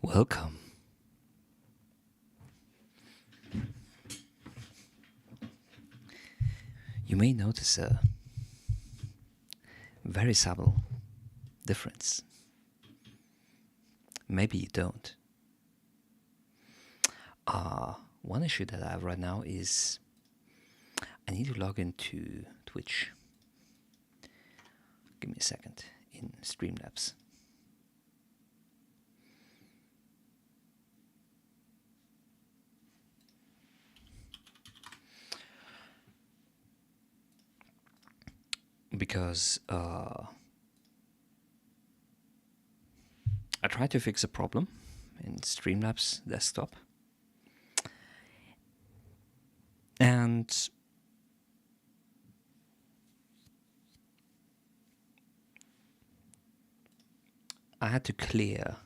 Welcome. You may notice a very subtle difference. Maybe you don't. One issue that I have right now is I need to log into Twitch. Give me a second in Streamlabs. Because I tried to fix a problem in Streamlabs desktop, and I had to clear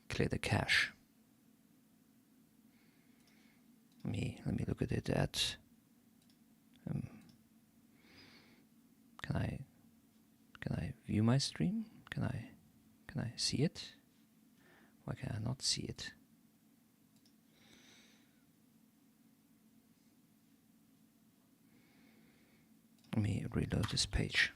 the cache. Let me look at it at. Can I view my stream? Can I see it? Why can I not see it? Let me reload this page.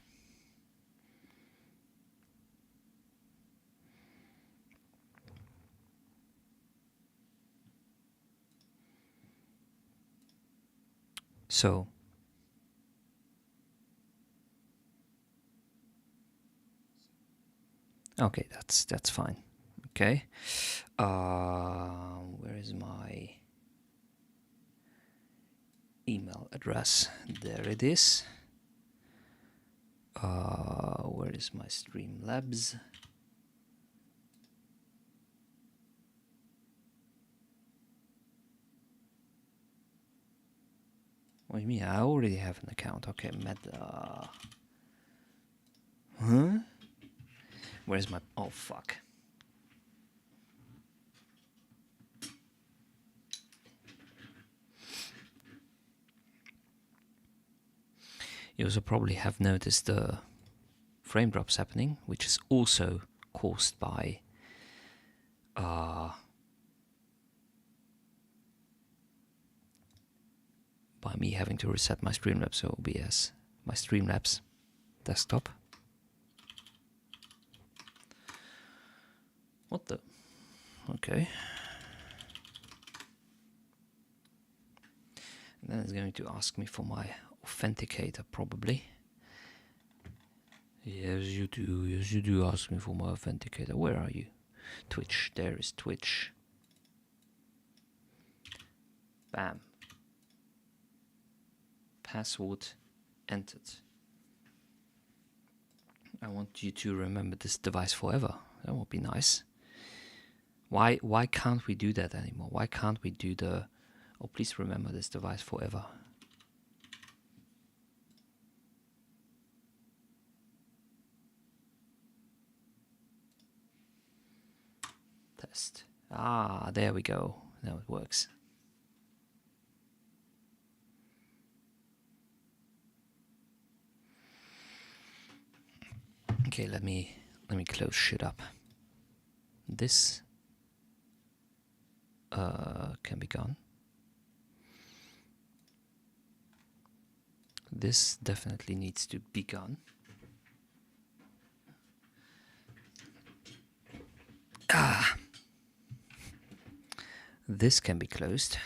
So okay, that's fine. Okay, where is my email address? There it is. Where is my Streamlabs? What do you mean? I already have an account. Okay, Meta. Huh? Where's my... Oh, fuck. You also probably have noticed the frame drops happening, which is also caused by me having to reset my Streamlabs OBS, my Streamlabs desktop. What the? Okay. And then it's going to ask me for my authenticator, probably. Yes, you do. Yes, you do ask me for my authenticator. Where are you? Twitch. There is Twitch. Bam. Password entered. I want you to remember this device forever. That would be nice. Why can't we do that anymore? Why can't we do the... Oh, please remember this device forever. Test. Ah, there we go. Now it works. Okay, let me close shit up. This can be gone. This definitely needs to be gone. This can be closed.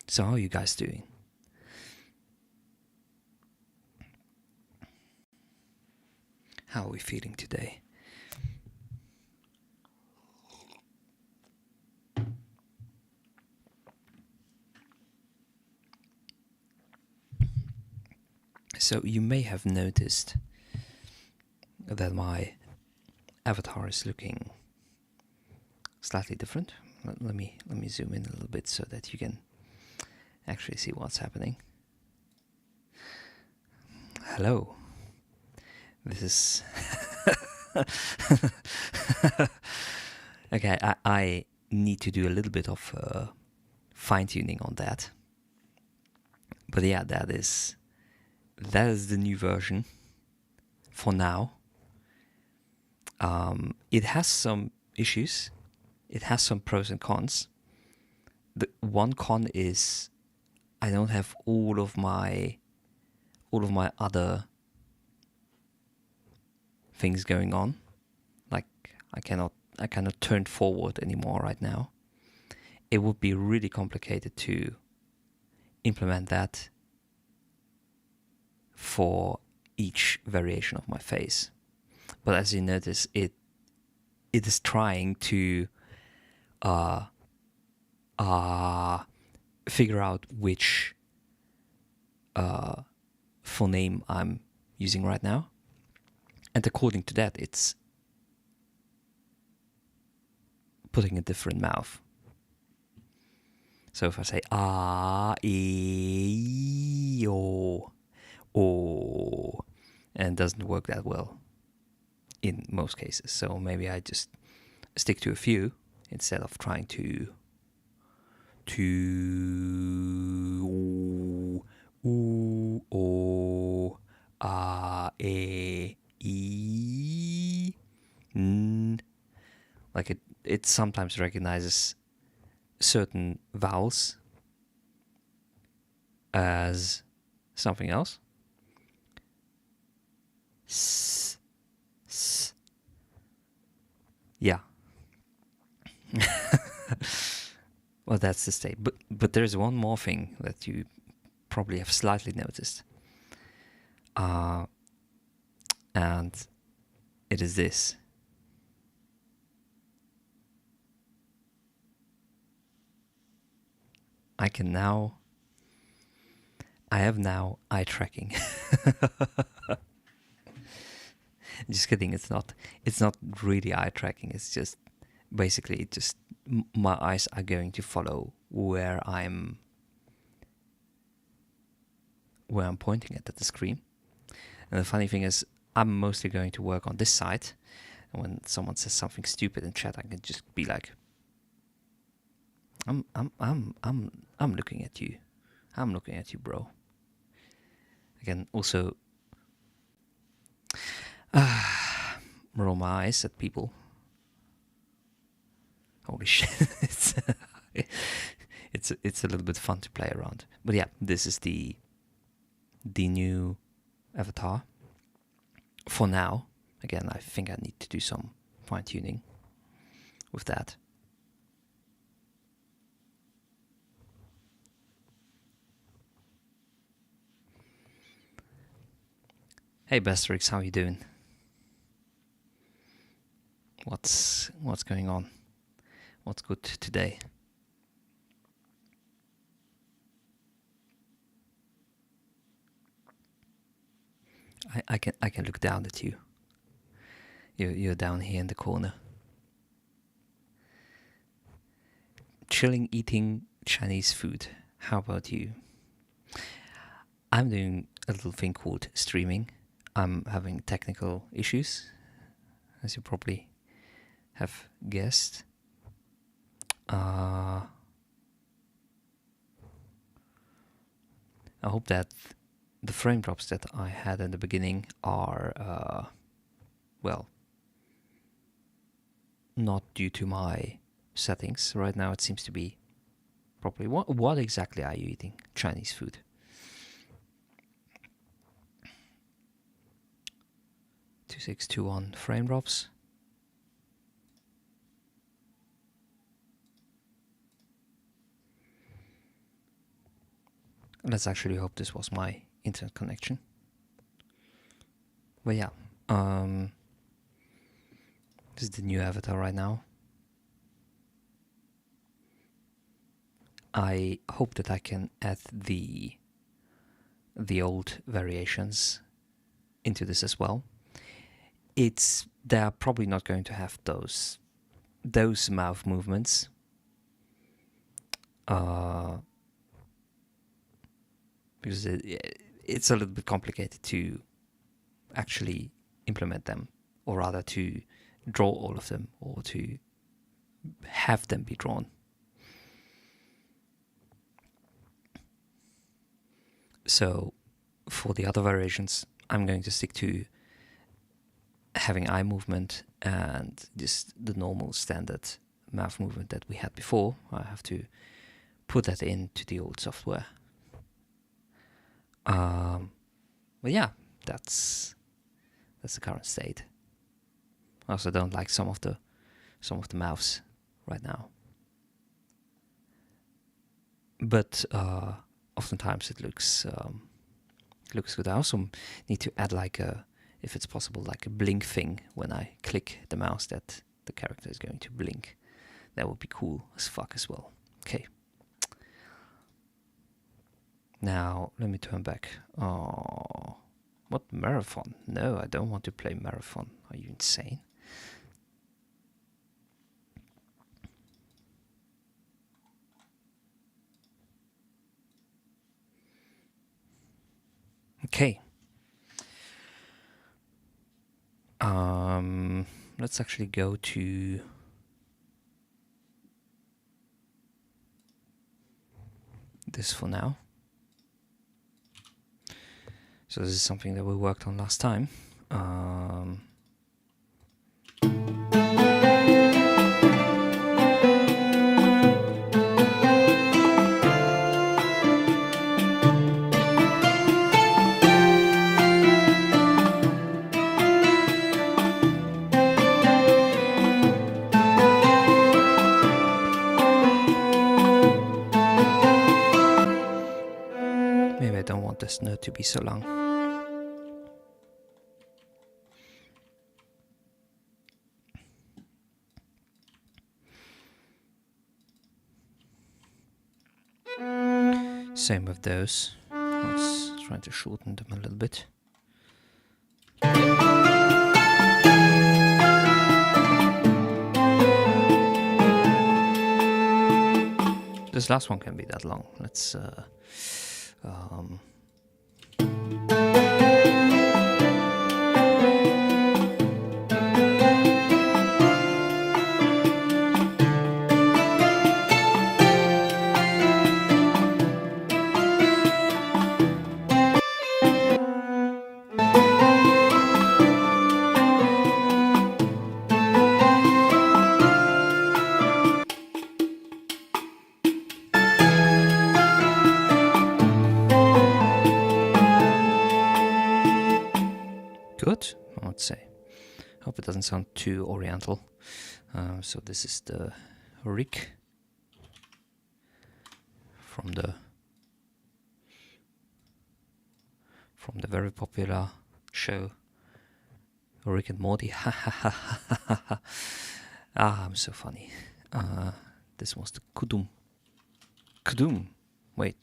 So how are you guys doing? How are we feeling today? So you may have noticed that my avatar is looking slightly different. Let me zoom in a little bit so that you can actually see what's happening. Hello. This is okay. I need to do a little bit of fine-tuning on that. But yeah, that is the new version for now. It has some issues. It has some pros and cons. The one con is I don't have all of my other things going on. Like I cannot turn forward anymore right now. It would be really complicated to implement that for each variation of my face. But as you notice, it is trying to figure out which phoneme I'm using right now, and according to that, it's putting a different mouth. So if I say e, o, and it doesn't work that well in most cases. So maybe I just stick to a few instead of trying to o, e, n. Like it sometimes recognizes certain vowels as something else. S. Yeah. Well, that's the state. But there's one more thing that you probably have slightly noticed. And it is this. I have now eye tracking. Just kidding, it's not really eye tracking. It's just basically my eyes are going to follow where I'm pointing at the screen. And the funny thing is, I'm mostly going to work on this side. And when someone says something stupid in chat, I can just be like, I'm looking at you. I'm looking at you, bro. I can also roll my eyes at people. Holy shit. It's a little bit fun to play around. But yeah, this is the new avatar. For now, again, I think I need to do some fine-tuning with that. Hey Bestrix, how you doing? What's going on? What's good today? I can look down at you. You're down here in the corner. Chilling, eating Chinese food. How about you? I'm doing a little thing called streaming. I'm having technical issues, as you probably have guessed. I hope that the frame drops that I had in the beginning are, well, not due to my settings. Right now it seems to be properly. What exactly are you eating? Chinese food. (2621) frame drops. Let's actually hope this was my internet connection. But yeah, this is the new avatar right now. I hope that I can add the old variations into this as well. They're probably not going to have those mouth movements. Because it's a little bit complicated to actually implement them, or rather to draw all of them, or to have them be drawn. So for the other variations, I'm going to stick to having eye movement and just the normal standard mouth movement that we had before. I have to put that into the old software. But yeah, that's the current state. I also don't like some of the mouths right now. But oftentimes it looks good. I also need to add like if it's possible, like a blink thing when I click the mouse that the character is going to blink. That would be cool as fuck as well. Okay. Now let me turn back. Oh, what marathon? No, I don't want to play marathon. Are you insane? Okay. Let's actually go to this for now. So this is something that we worked on last time. Maybe I don't want this note to be so long. Same with those. Let's try to shorten them a little bit. This last one can be that long. Let's good, I would say. Hope it doesn't sound too oriental. So this is the Rick from the very popular show Rick and Morty. I'm so funny. This was the Kudum. Kudum. Wait.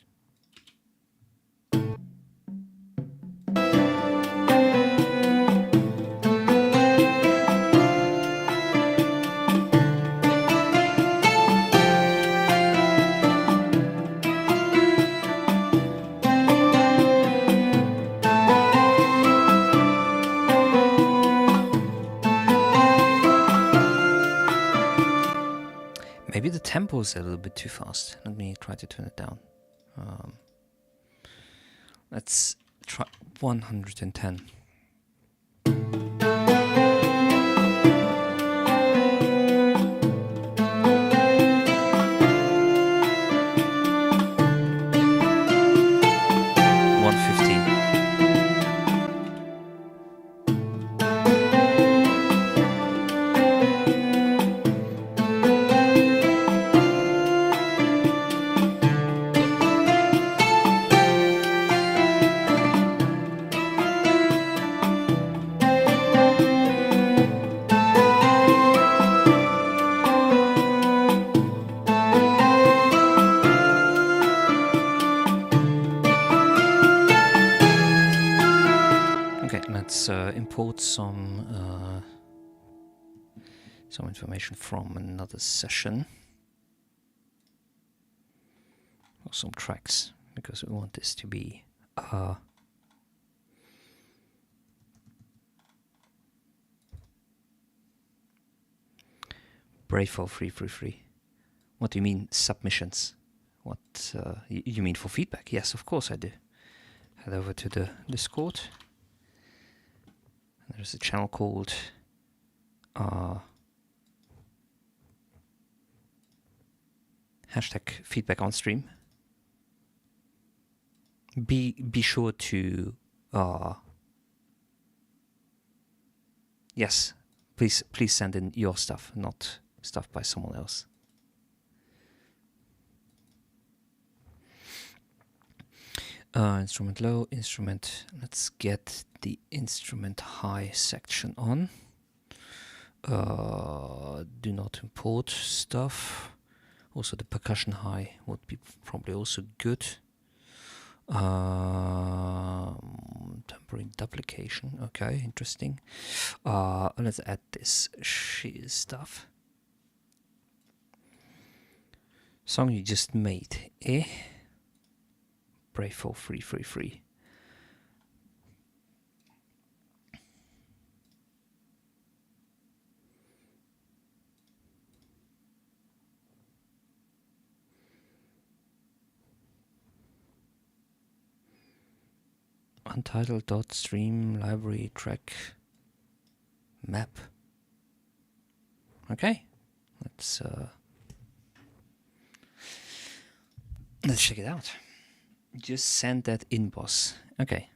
Maybe the tempo is a little bit too fast. Let me try to turn it down. Let's try 110. Import some information from another session or some tracks, because we want this to be Brave for free. What do you mean submissions? What you mean for feedback? Yes, of course I do. Head over to the Discord. There's a channel called hashtag feedback on stream. Be sure to yes, please send in your stuff, not stuff by someone else. Instrument low, instrument. Let's get the instrument high section on. Do not import stuff. Also, the percussion high would be probably also good. Temporary duplication. Okay, interesting. Let's add this shear stuff. Song you just made, eh? Pray for free. Untitled.stream library track map. Okay, let's check it out. Just send that in, boss. Okay.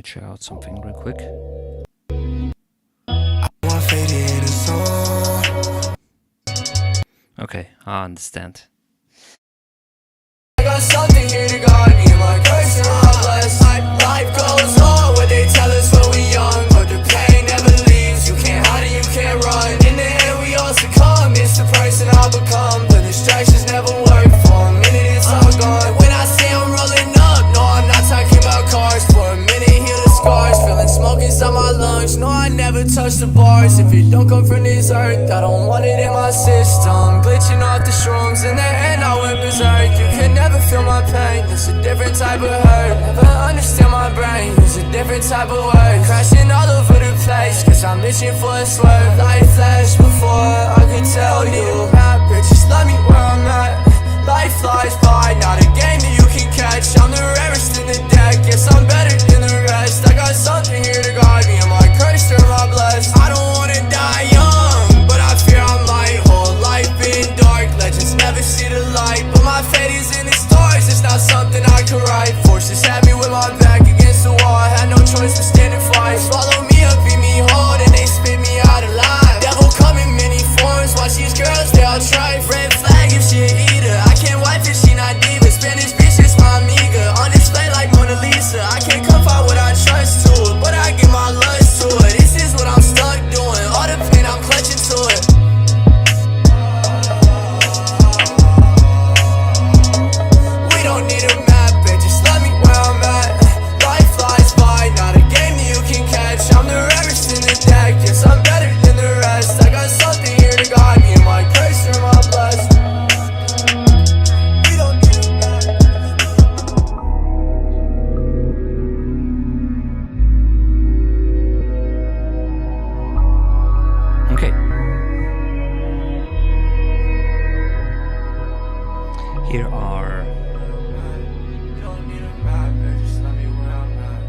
Check out something real quick. Okay, I understand. I got something here to guide me, my curse and my bless. Life goes on, what they tell us when we young, but the pain never leaves. You can't hide it, you can't run. In the end, we all succumb. It's the person I become. The distractions never work for a minute. It's all gone. When I say I'm rolling up, no, I'm not talking about cars. For a minute, heal the scars. Feeling smoke inside my lungs. No, I never touch the bars. If it don't come from this earth, I don't want it in my system. Glitching off the shrooms, in the end I went berserk. You can never feel my pain, it's a different type of hurt. Never understand my brain, it's a different type of word. Crashing all over the place, cause I'm itching for a swerve. Life flashed before I could tell you. Map, just let me where I'm at. Life flies by, not a game that you can catch. I'm the rarest in the deck, yes I'm better than the rest. I got something here to guide me, am I cursed or am I blessed? I don't wanna die young, but I fear I might. Whole life been dark, legends never see the light. But my fate is in the stars, it's not something I can write. Forces had me with my back against the wall, I had no choice but stand and fight. Swallow me up, beat me hard, and they spit me out alive. Devil come in many forms, watch these girls, they all try. Red flag if she a eater, I can't wipe if she not diva. Spanish bitch is my amiga, on display like Mona Lisa. I can't come out what I trust to it, but I give my lust to it. This is what I'm stuck doing, all the pain I'm clutching to it. We don't need a map, bitch, just let me where I'm at. Life flies by, not a game that you can catch. I'm the rarest in the deck, yes I'm better than the rest. I got something here to guide me, am I cursed or am I blessed? We don't need a map. Okay. Here are We don't need a map, bitch, just let me where I'm at.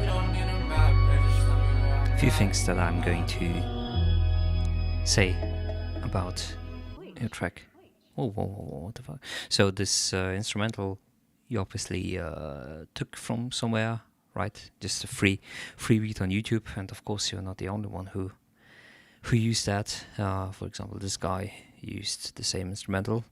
We don't need a map, bitch, just let me where I'm at. few things that I'm going to say about your track. Whoa, what the fuck? So this instrumental you obviously took from somewhere, right? Just a free beat on YouTube, and of course you're not the only one who used that. For example, this guy used the same instrumental.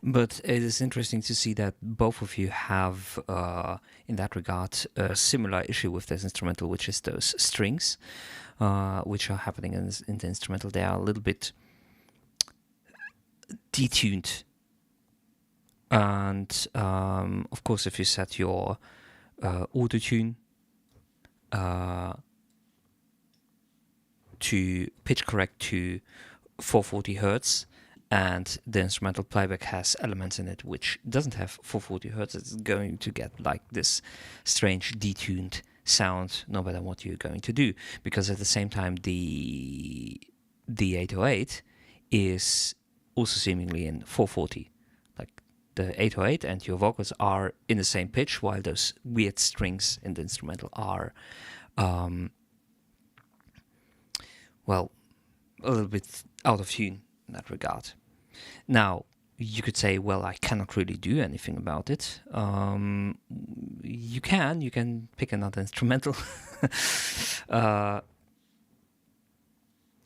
But it is interesting to see that both of you have, in that regard, a similar issue with this instrumental, which is those strings, which are happening in the instrumental. They are a little bit detuned. And, of course, if you set your auto-tune to pitch correct to 440 hertz, and the instrumental playback has elements in it which doesn't have 440 hertz, it's going to get like this strange detuned sound no matter what you're going to do, because at the same time the 808 is also seemingly in 440. Like the 808 and your vocals are in the same pitch, while those weird strings in the instrumental are well, a little bit out of tune in that regard. Now, you could say, well, I cannot really do anything about it. You can pick another instrumental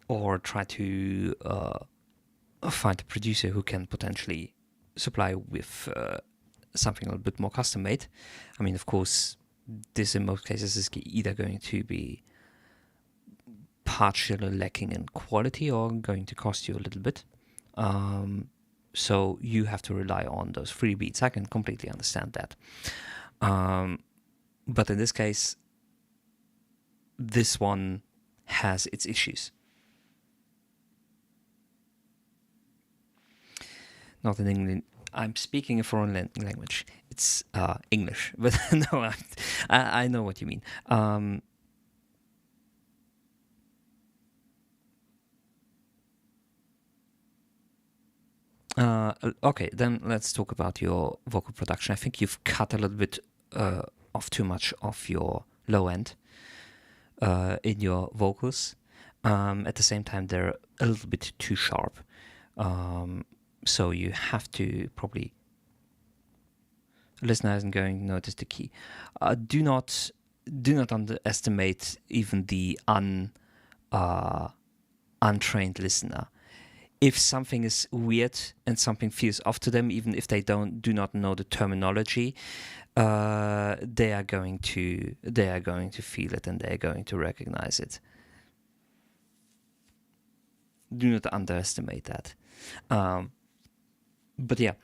or try to find a producer who can potentially supply with something a little bit more custom made. I mean, of course, this in most cases is either going to be partially lacking in quality or going to cost you a little bit. So you have to rely on those free beats. I can completely understand that. But in this case, this one has its issues. Not in English. I'm speaking a foreign language. It's English, but no, I know what you mean. Okay, then let's talk about your vocal production. I think you've cut a little bit off too much of your low end in your vocals. At the same time, they're a little bit too sharp. So you have to probably, listener isn't going to notice the key. Do not underestimate even the untrained listener. If something is weird and something feels off to them, even if they do not know the terminology, they are going to feel it and they are going to recognize it. Do not underestimate that. But yeah,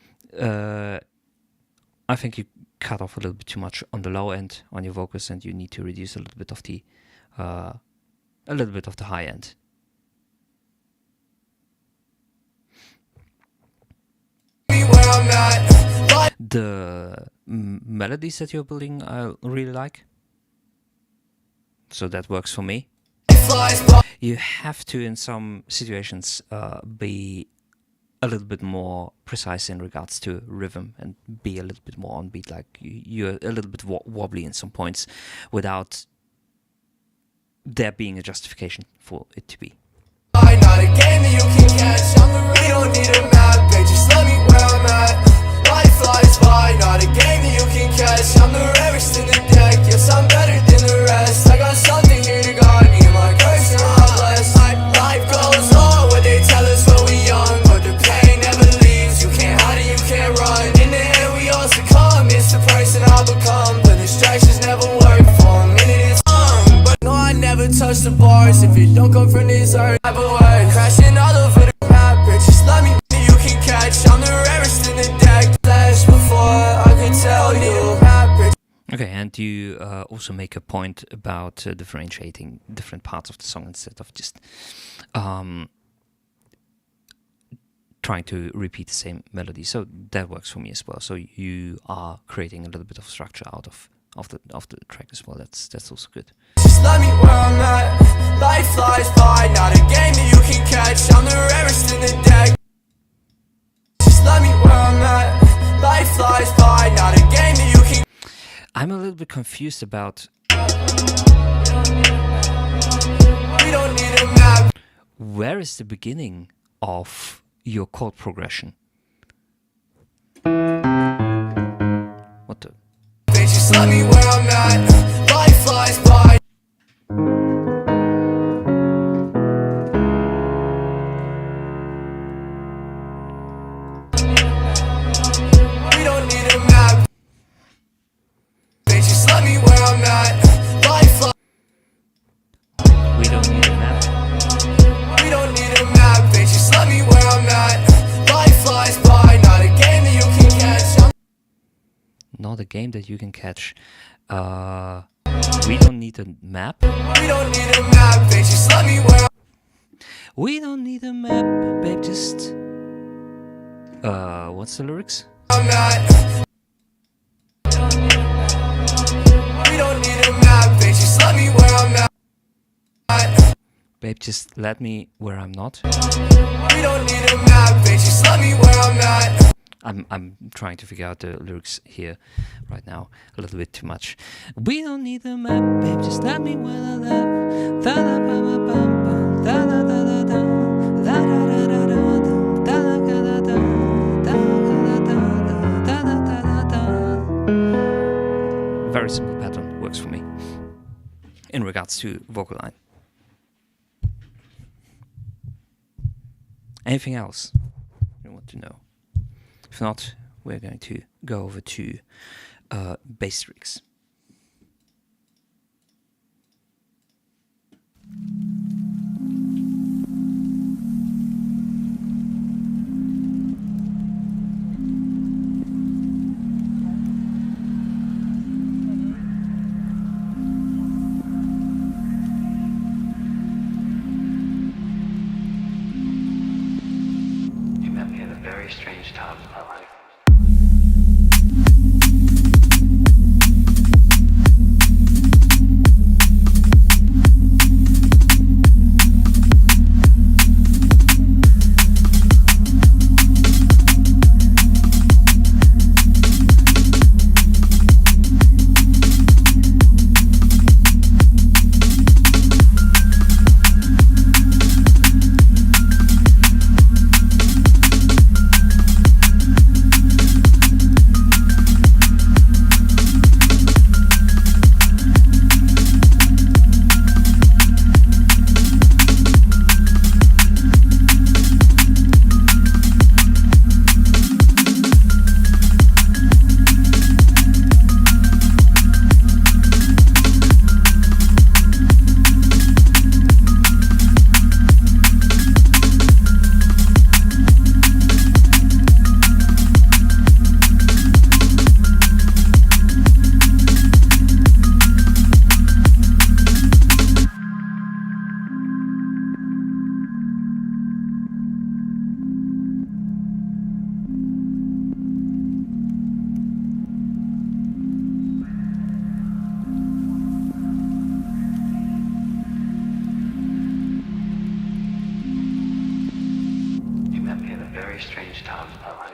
I think you cut off a little bit too much on the low end on your vocals, and you need to reduce a little bit of the high end. The melodies that you're building, I really like. So that works for me. You have to, in some situations, be a little bit more precise in regards to rhythm and be a little bit more on beat. Like you're a little bit wobbly in some points without there being a justification for it to be. Not a game that you can catch. We don't need a map, babe, just let me where I'm at. Life flies by, not a game that you can catch. I'm the rarest in the deck, yes, I'm better than the rest. I got something here to guide me, my curse and I'm blessed. Life goes on, what they tell us when we young, but the pain never leaves. You can't hide it, you can't run. In the end we all succumb, it's the person I become. The distractions never work for a minute, it's but no, I never touch the bars if it don't come from this earth. Crashing all over the map, bitch, just let me you can catch. I'm the rarest in the deck. Flash before I can tell you. Okay, and you also make a point about differentiating different parts of the song instead of just trying to repeat the same melody. So that works for me as well. So you are creating a little bit of structure out of the track as well. That's also good. Just let me where I'm at. Life flies by, not a game that you can catch. I'm the rarest in the deck. Just let me where I'm at. Life flies by. little bit confused about We don't need a map. where is the beginning of your chord progression. What the? Bitch, just let me where I'm at. Life flies by. We don't need a map. Bitch, just let me where I'm at. Life flies. We don't need a map. We don't need a map. Bitch, just let me where I'm at. Life flies by. Not a game that you can catch. Not a game that you can catch. We don't need a map. We don't need a map. Bitch, just let me where We don't need a map, babe. Just. What's the lyrics? I'm at. We don't need a map. Bitch, just let me where I'm at. Babe, just let me where I'm not. We don't need a map. Bitch, just let me where I'm at. I'm trying to figure out the lyrics here right now a little bit too much. We don't need a map, babe. Just let me where I live. Da da ba ba bum bum. Da da da da da. Da da da da da. Da da da da da. Da da da da. Da da da da da. Very simple pattern, works for me in regards to vocal line. Anything else you want to know? If not, we're going to go over to bass tricks. You met me at a very strange time in my life. You met me at a very strange time in my life.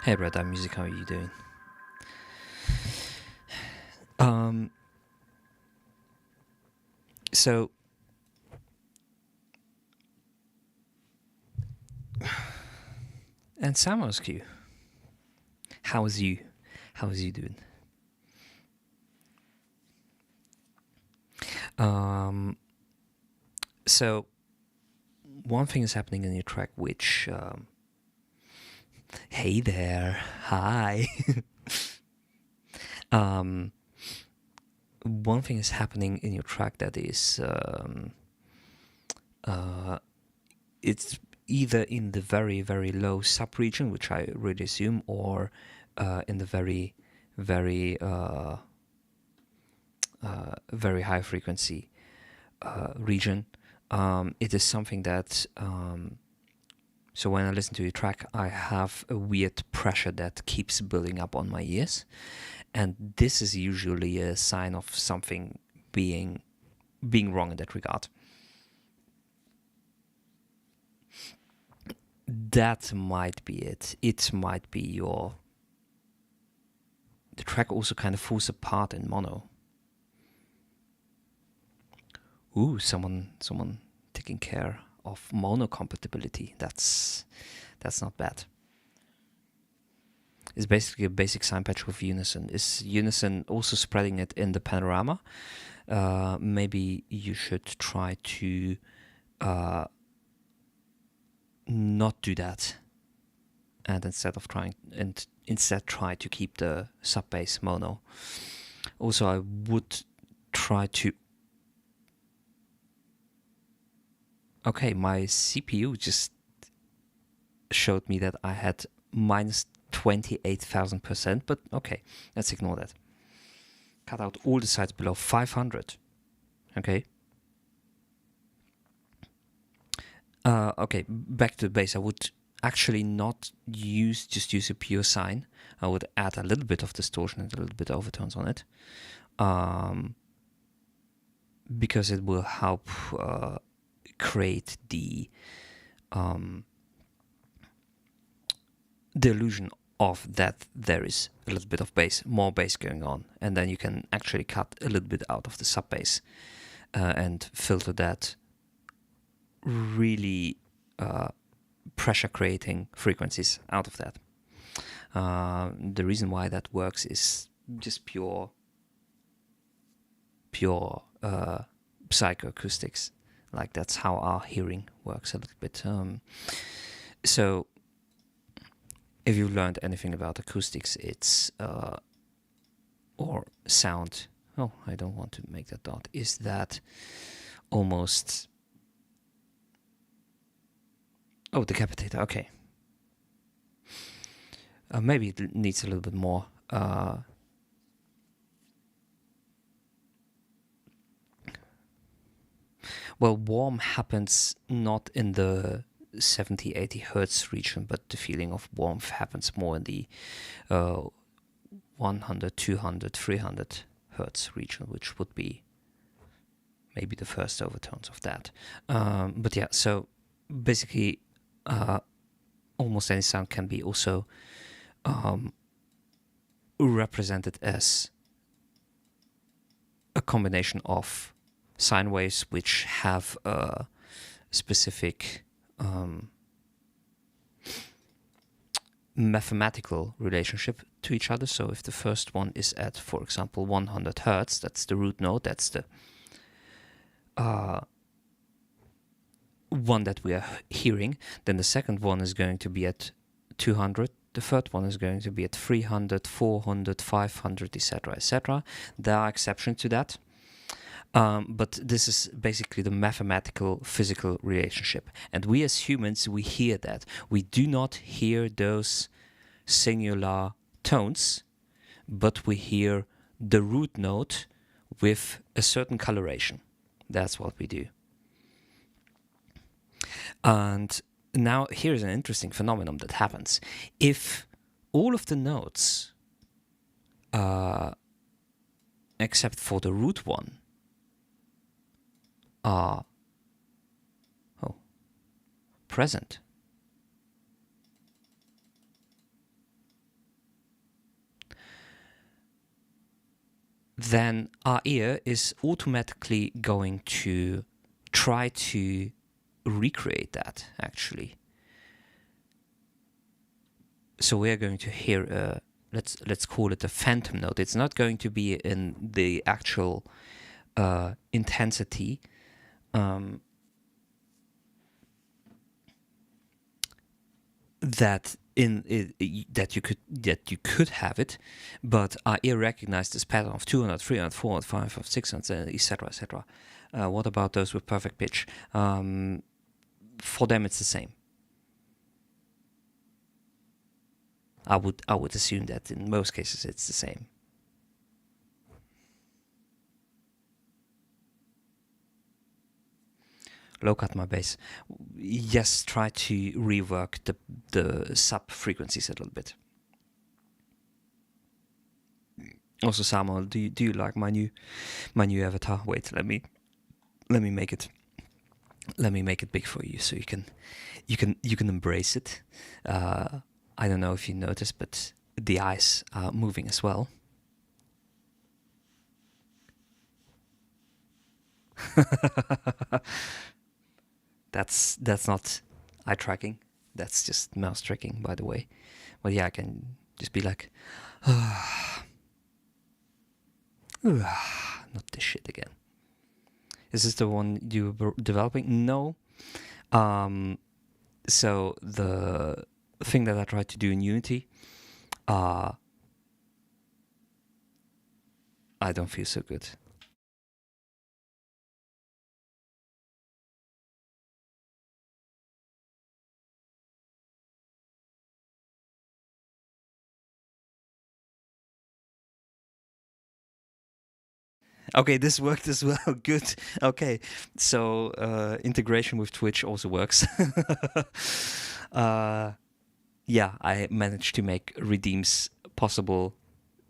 Hey Red Eye Music, how are you doing? So And Sam asks you, how's you doing? So one thing is happening in your track which hey there, hi. One thing is happening in your track that is it's either in the very, very low subregion, which I really assume, or in the very, very, very high frequency region. It is something that, so when I listen to your track, I have a weird pressure that keeps building up on my ears. And this is usually a sign of something being wrong in that regard. That might be it. It might be the track also kind of falls apart in mono. Ooh, someone taking care of mono compatibility. That's not bad. It's basically a basic sign patch with Unison. Is Unison also spreading it in the panorama? Maybe you should try to not do that, and instead try to keep the sub bass mono. Also, I would try to. Okay, my CPU just showed me that I had minus 28,000%, but okay, let's ignore that. Cut out all the sides below 500. Okay. Okay, back to the bass. I would actually not just use a pure sine. I would add a little bit of distortion and a little bit of overtones on it, because it will help create the illusion of that there is a little bit of bass, more bass going on, and then you can actually cut a little bit out of the sub bass and filter that really pressure creating frequencies out of that. The reason why that works is just pure psychoacoustics. Like that's how our hearing works a little bit. So if you've learned anything about acoustics, it's or sound. Oh, I don't want to make that dot. Is that almost? Oh, decapitator. Okay. Maybe it needs a little bit more. Well, warm happens not in the 70, 80 hertz region, but the feeling of warmth happens more in the 100, 200, 300 hertz region, which would be maybe the first overtones of that. But yeah, so basically almost any sound can be also represented as a combination of sine waves which have a specific mathematical relationship to each other. So if the first one is at, for example, 100 hertz, that's the root note, that's the one that we are hearing, then the second one is going to be at 200, the third one is going to be at 300, 400, 500, etc., etc. There are exceptions to that. But this is basically the mathematical physical relationship. And we as humans, we hear that. We do not hear those singular tones, but we hear the root note with a certain coloration. That's what we do. And now here's an interesting phenomenon that happens. If all of the notes, except for the root one, are present, then our ear is automatically going to try to recreate that, actually. So we are going to hear let's call it a phantom note. It's not going to be in the actual intensity. That you could have it, but our ear recognized this pattern of 200, 300, 400, 500, 600, etc., etc. What about those with perfect pitch? For them, it's the same. I would assume that in most cases it's the same. Low cut my bass. Yes, try to rework the sub frequencies a little bit. Also, Samuel, do you like my new avatar? Wait, let me make it. Let me make it big for you, so you can embrace it. I don't know if you noticed, but the eyes are moving as well. That's not eye tracking. That's just mouse tracking, by the way. But yeah, I can just be like, not this shit again. Is this the one you were developing? No. So the thing that I tried to do in Unity, I don't feel so good. Okay, this worked as well. Good. Okay, so integration with Twitch also works. Yeah, I managed to make redeems possible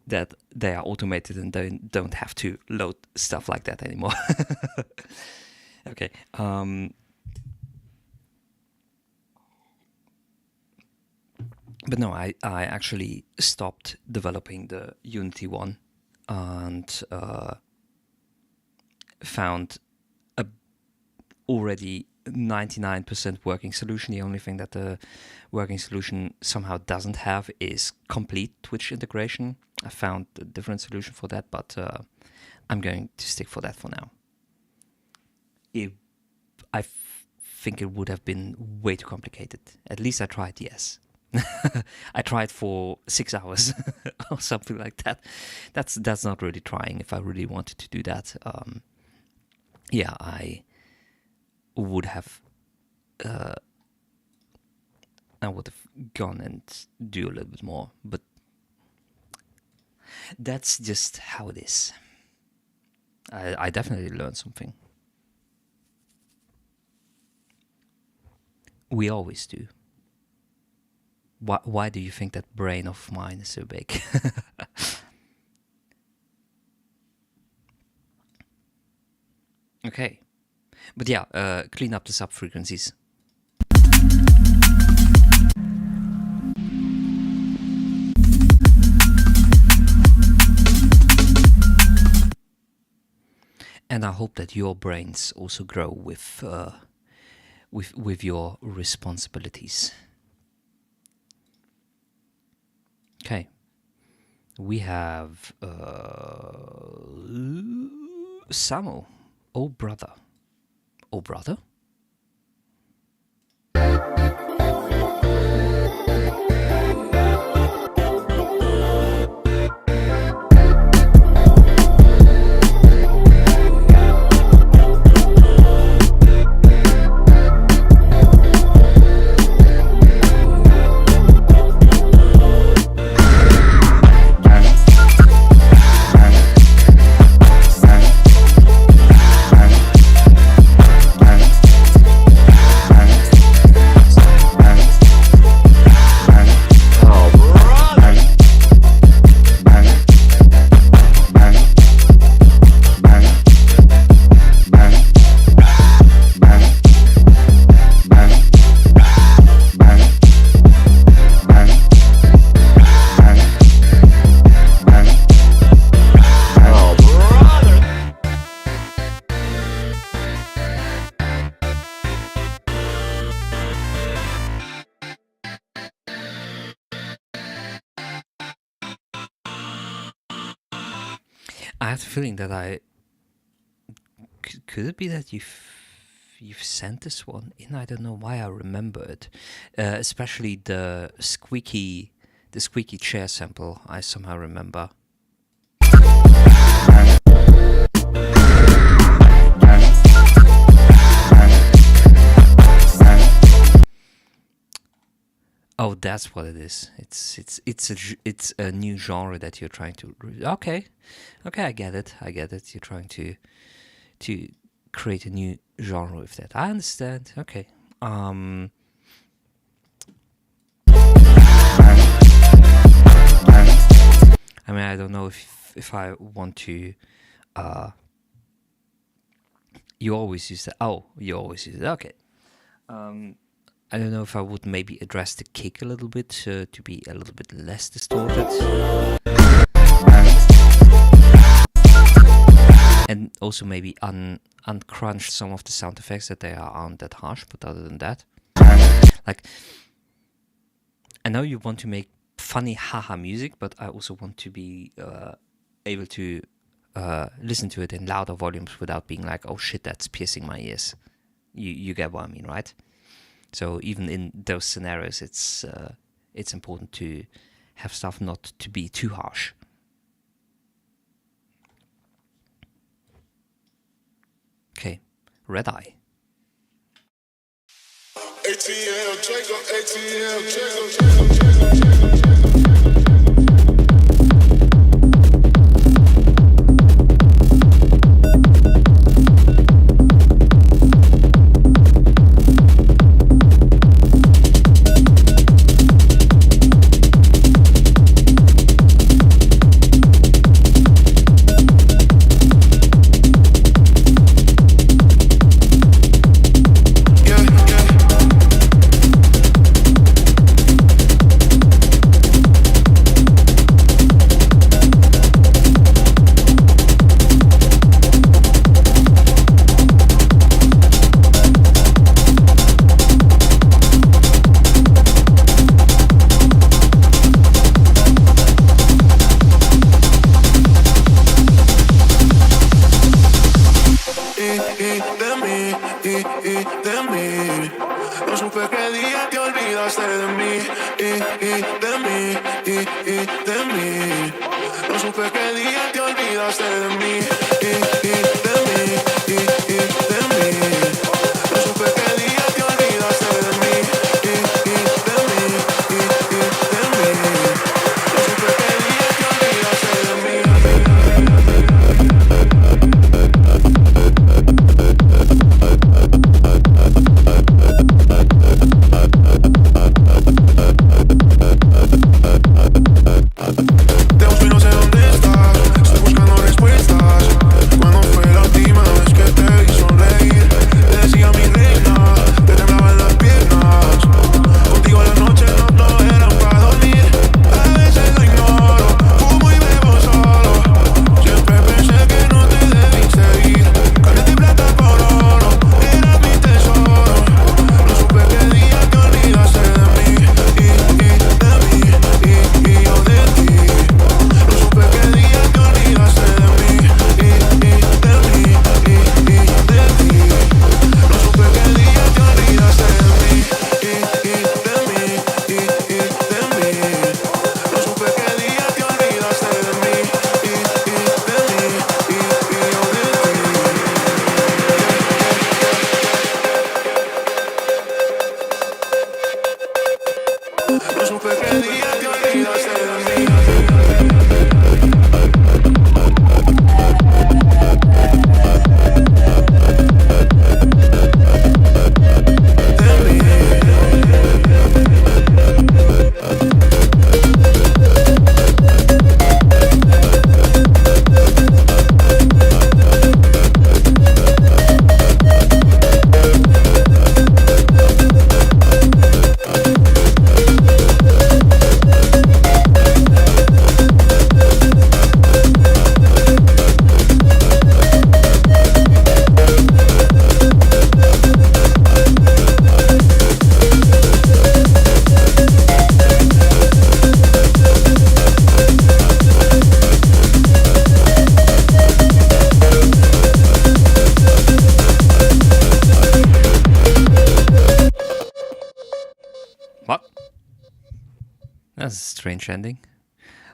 that they are automated and don't have to load stuff like that anymore. Okay. But no, I actually stopped developing the Unity one and found a already 99% working solution. The only thing that the working solution somehow doesn't have is complete Twitch integration. I found a different solution for that, but I'm going to stick for that for now. I think it would have been way too complicated. At least I tried, yes. I tried for 6 hours or something like that. That's not really trying. If I really wanted to do that, yeah, I would have gone and do a little bit more, but that's just how it is. I definitely learned something. We always do. Why do you think that brain of mine is so big? Okay. But yeah, clean up the sub frequencies. And I hope that your brains also grow with your responsibilities. Okay. We have Samuel. Oh brother. Oh brother? I have the feeling that could it be that you've sent this one in? I don't know why I remember it, especially the squeaky chair sample. I somehow remember. Oh, that's what it is. It's a new genre that you're trying to. Okay, I get it. You're trying to create a new genre with that. I understand. Okay. I mean, I don't know if I want to. You always use that. Oh, you always use it. Okay. I don't know if I would maybe address the kick a little bit to be a little bit less distorted. And also maybe uncrunch some of the sound effects that they aren't that harsh, but other than that. Like, I know you want to make funny haha music, but I also want to be able to listen to it in louder volumes without being like, oh shit, that's piercing my ears. You get what I mean, right? So even in those scenarios, it's important to have stuff not to be too harsh. Okay, Red Eye. ATL, Jacob, ATL, Jacob. No supe qué día te olvidaste de mí, de mí, de mí. No supe qué día te olvidaste de mí, de mí, de mí. No supe qué día te olvidaste de mí, de mí, de mí. No supe qué día te olvidaste de mí. Te busco y no sé dónde estás. Estoy buscando respuestas. Cuando fue la última vez que te vi sonreír? strange ending.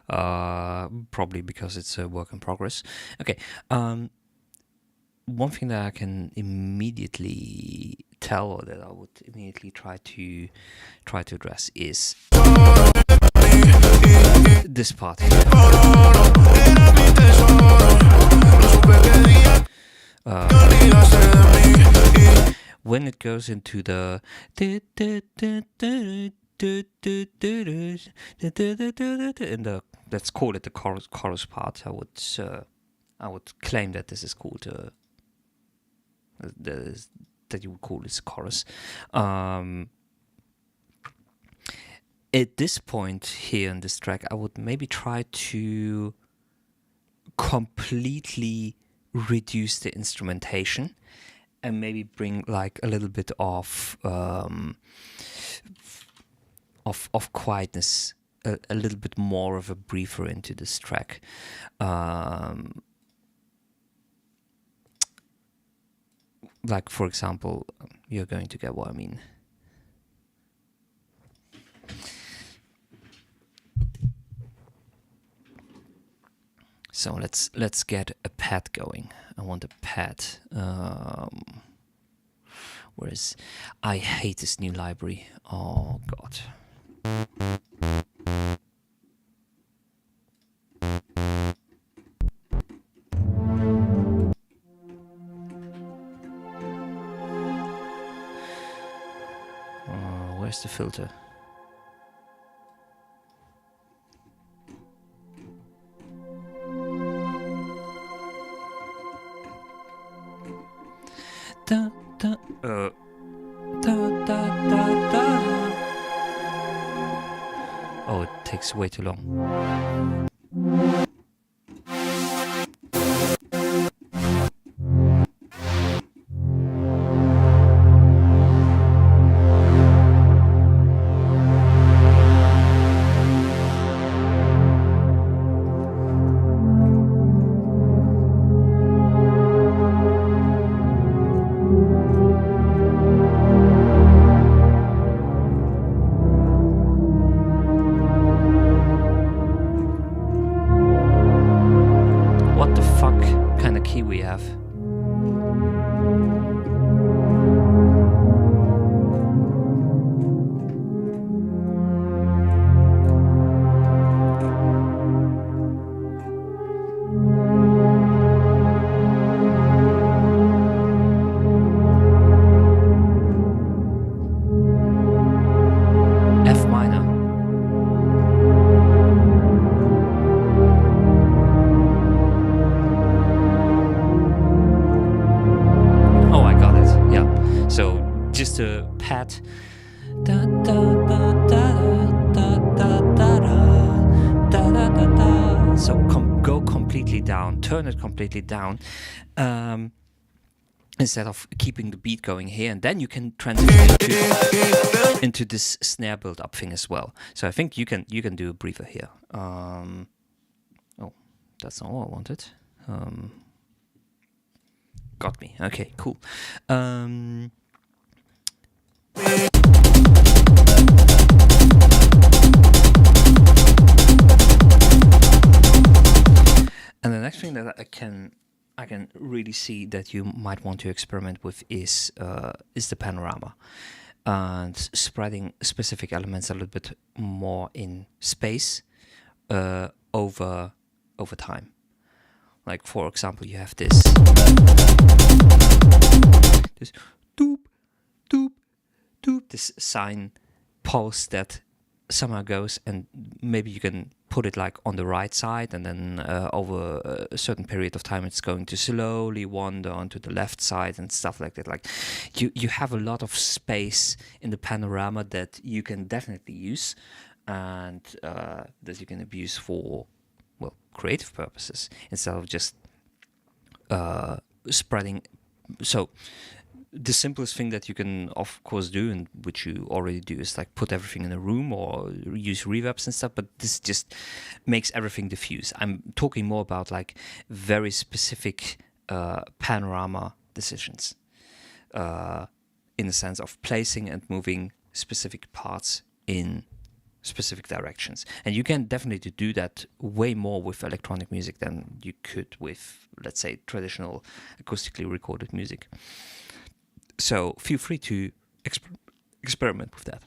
Probably because it's a work in progress. Okay. One thing that I can immediately tell, or that I would immediately try to address, is this part here. When it goes into the let's call it the chorus part. I would claim that this is called that you would call this chorus. At this point here in this track, I would maybe try to completely reduce the instrumentation and maybe bring like a little bit of quietness, a little bit more of a breather into this track. Like, for example, you're going to get what I mean. So let's get a pad going. I want a pad. Whereas I hate this new library. Oh god. Where's the filter? Da, da, da, da, da, da. Oh, it takes way too long. What the fuck kind of key we have? F minor. Oh, I got it. Yeah. So just a pad. Da, da, da, da, da, da, da, da, da, da, da. So go completely down. Turn it completely down. Instead of keeping the beat going here, and then you can transition into this snare build-up thing as well. So I think you can do a breather here. Oh, that's not what I wanted. Got me. Okay, cool. And the next thing that I can really see that you might want to experiment with is the panorama, and spreading specific elements a little bit more in space over time. Like, for example, you have this doop doop doop, this sine pulse that somehow goes, and maybe you can put it like on the right side, and then over a certain period of time it's going to slowly wander onto the left side and stuff like that. Like, you have a lot of space in the panorama that you can definitely use, and that you can abuse for, well, creative purposes instead of just spreading. So the simplest thing that you can, of course, do, and which you already do, is like put everything in a room or use reverbs and stuff, but this just makes everything diffuse. I'm talking more about like very specific panorama decisions, in the sense of placing and moving specific parts in specific directions. And you can definitely do that way more with electronic music than you could with, let's say, traditional acoustically recorded music. So feel free to experiment with that.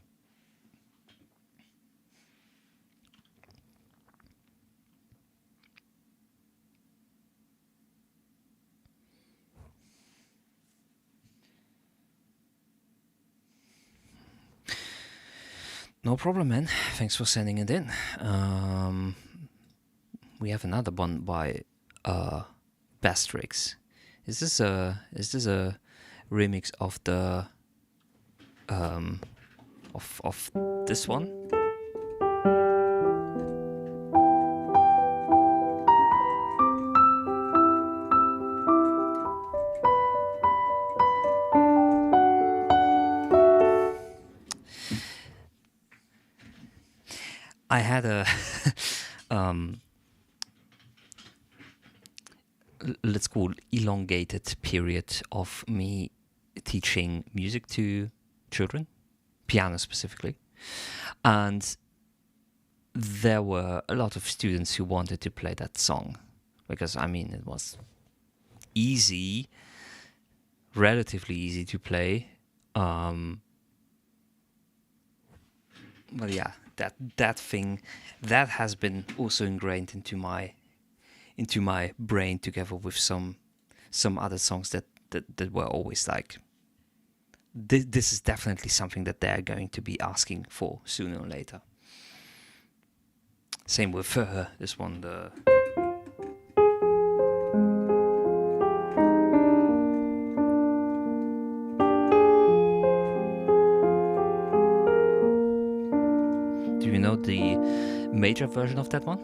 No problem, man. Thanks for sending it in. We have another one by Bastrix. Is this a remix of the of this one? I had a let's call elongated period of me teaching music to children, piano specifically, and there were a lot of students who wanted to play that song because, I mean, it was easy, relatively easy to play. But yeah, that thing that has been also ingrained into my brain, together with some other songs that were always like, this is definitely something that they're going to be asking for sooner or later. Same with this one, the do you know the major version of that one?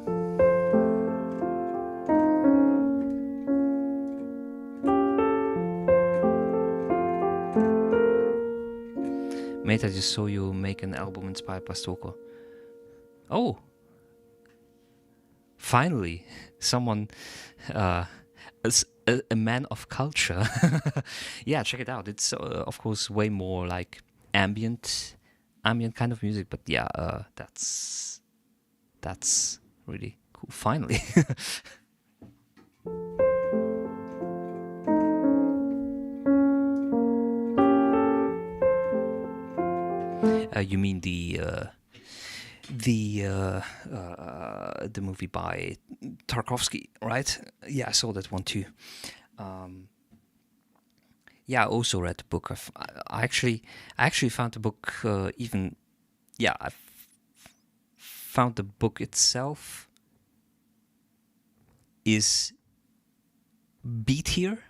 Mate, I just saw you make an album inspired by Stalker. Oh! Finally! Someone, a man of culture. Yeah, check it out. It's, of course, way more like ambient kind of music, but yeah, that's really cool. Finally. You mean the movie by Tarkovsky, right? Yeah, I saw that one too. Yeah, I also read the book. I actually found the book I found the book itself is B tier.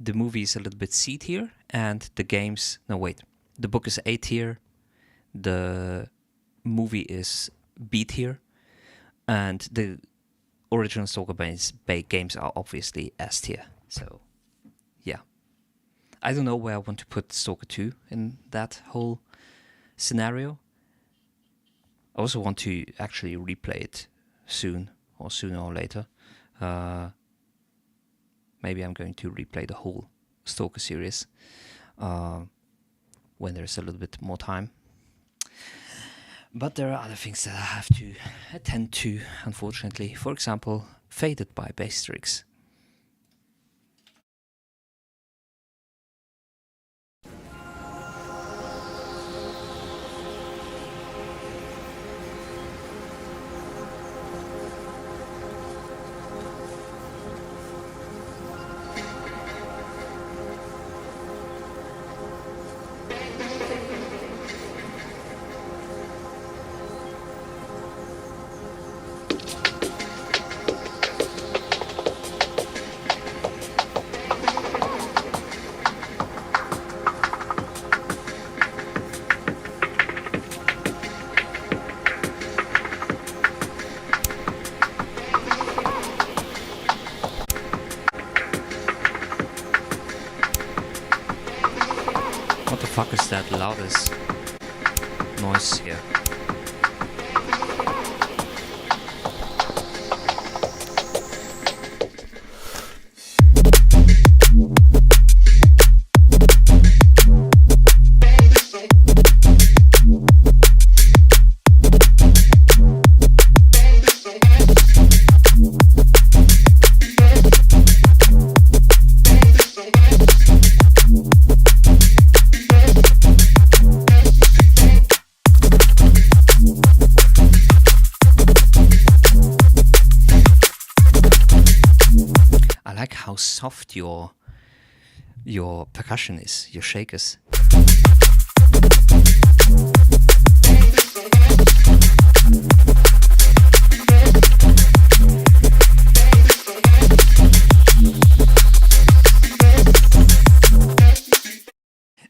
The movie is a little bit C tier, and the games. No, wait. The book is A tier. The movie is B tier, and the original Stalker games are obviously S tier. So, yeah. I don't know where I want to put Stalker 2 in that whole scenario. I also want to actually replay it sooner or later. Maybe I'm going to replay the whole Stalker series when there's a little bit more time. But there are other things that I have to attend to, unfortunately. For example, Faded by Bastrix. What the fuck is that loudest noise here? like how soft your percussion is, your shakers.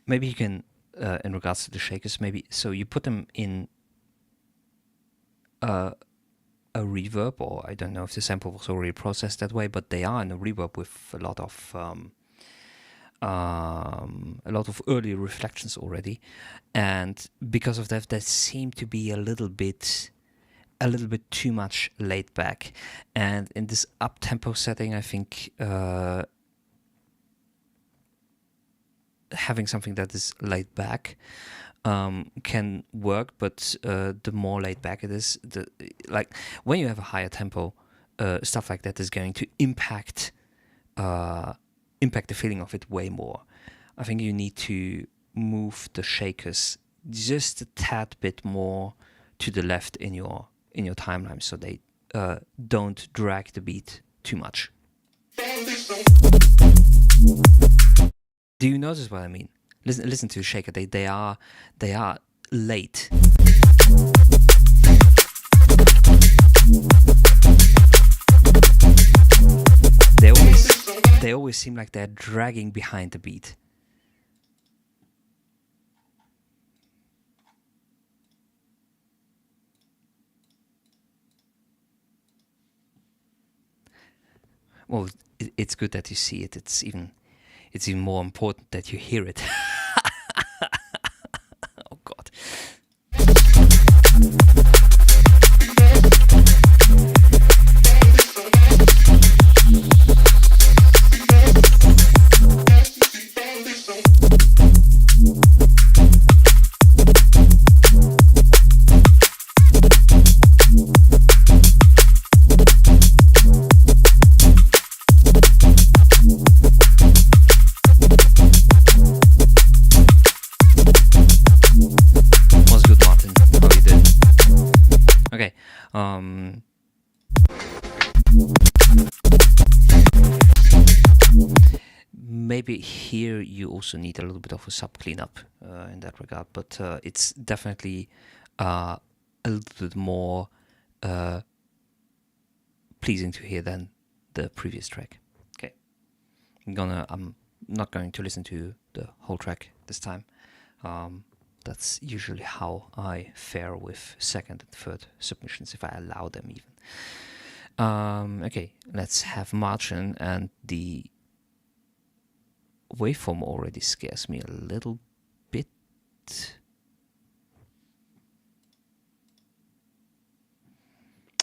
Maybe you can, in regards to the shakers, maybe so you put them in a reverb, or I don't know if the sample was already processed that way, but they are in a reverb with a lot of early reflections already, and because of that, they seem to be a little bit too much laid back. And in this up-tempo setting, I think having something that is laid back can work, but the more laid back it is, like when you have a higher tempo, stuff like that is going to impact the feeling of it way more. I think you need to move the shakers just a tad bit more to the left in your timeline, so they don't drag the beat too much. Do you notice what I mean? Listen to the shaker. They are late. They always seem like they're dragging behind the beat. Well, it's good that you see it. It's even more important that you hear it. Oh God. Maybe here you also need a little bit of a sub cleanup in that regard, but it's definitely a little bit more pleasing to hear than the previous track. Okay, I'm not going to listen to the whole track this time. That's usually how I fare with second and third submissions, if I allow them even. Okay, let's have Martian, and the waveform already scares me a little bit.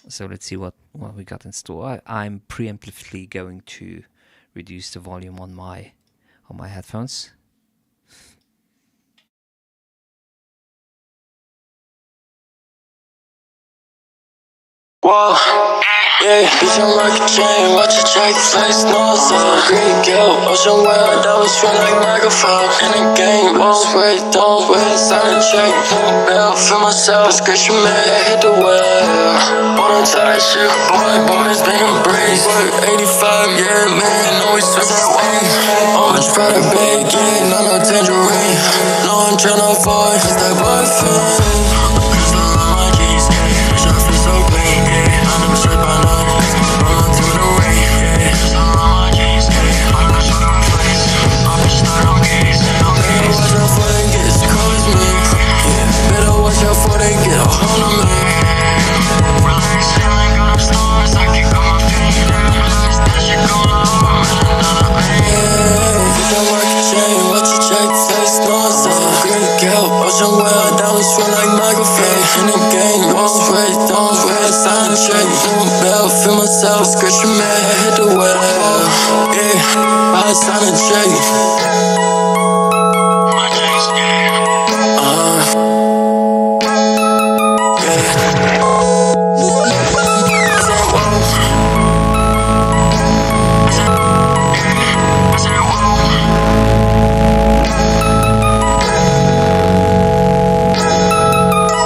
So let's see what we got in store. I'm preemptively going to reduce the volume on my headphones. Whoa, yeah, bitch, I'm like a chain, watch your check, flex, north, green girl, ocean well, that was feel like microphone, in the game, won't wait, don't wait, sign a check, bell, feel myself, prescription man, hit the well, wanna tell that shit, boys, been a breeze, 85, yeah, man, always switch that way, always try to big, yeah, no tangerine, no, I'm tryna avoid, cause that boy feel. Scratch your man, hit the well. Yeah, I sign a check.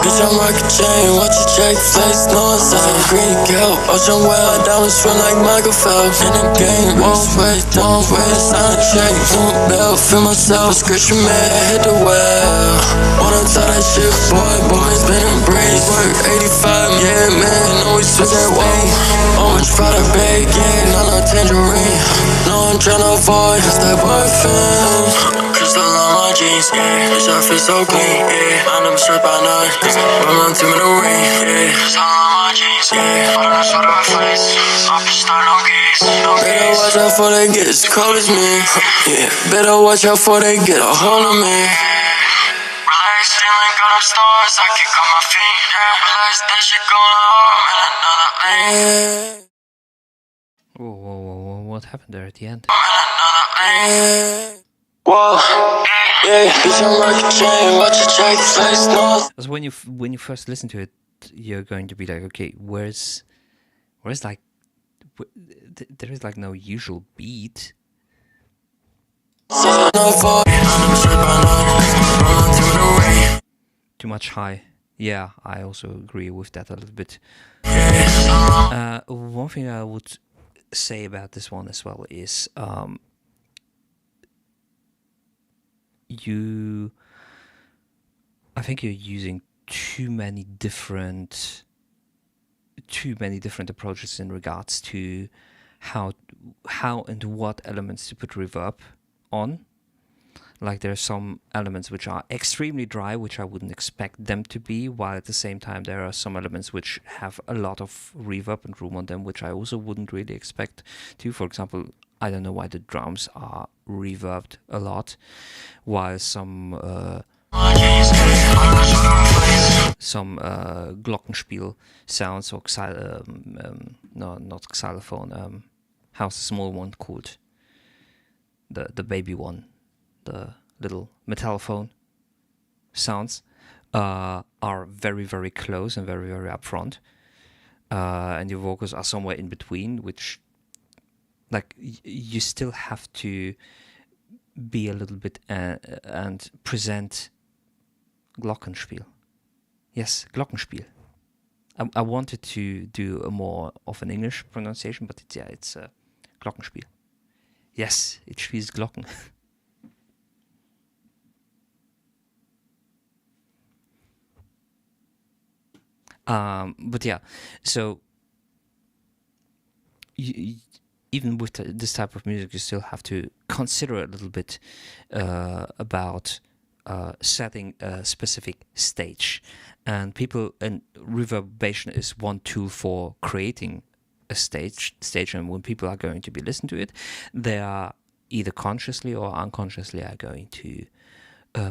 Bitch, I'm like a chain, watch your check, flex, no inside. green guilt. Ocean well, diamonds swim like Michael Phelps. In the game, won't wait, sign a check. Zoom bell, feel myself, prescription man, hit the well. Wanna tell that shit, boys been in breeze. Work 85, yeah, man, know we switch that way. Orange product bag, yeah, no tangerine. No, I'm tryna avoid, it's that boyfriend. Crystal on my jeans, yeah. Bitch, I feel so clean, yeah. I never strip by night, cause I'm on team in the ring, yeah. Crystal on my jeans, yeah. All the sort of my face, I'm just starting on keys, Better watch out before they get as cold as me, yeah. Better watch out before they get a hold of me. Relax, ceiling, got up stars, I kick on my feet, yeah. Relax, that shit going on in another lane. Whoa, what happened there at the end? Whoa, yeah, bitch, I'm rockin' chain, watch your check face, no. Because when you first listen to it, you're going to be like, okay, where's like, there is like no usual beat. Too much high. Yeah, I also agree with that a little bit. One thing I would say about this one as well is I think you're using too many different approaches in regards to how and what elements to put reverb on. Like there are some elements which are extremely dry, which I wouldn't expect them to be, while at the same time there are some elements which have a lot of reverb and room on them, which I also wouldn't really expect to. For example, I don't know why the drums are reverbed a lot, while some glockenspiel sounds, or no, not xylophone. How's the small one called? The baby one. The little metallophone sounds are very, very close and very, very upfront, and your vocals are somewhere in between, which, like, you still have to be a little bit and present Glockenspiel. Yes, Glockenspiel. I wanted to do a more of an English pronunciation, but it's Glockenspiel. Yes, it spielt Glocken. But yeah, so even with this type of music, you still have to consider a little bit about setting a specific stage. And reverberation is one tool for creating a stage, and when people are going to be listening to it, they are either consciously or unconsciously are going to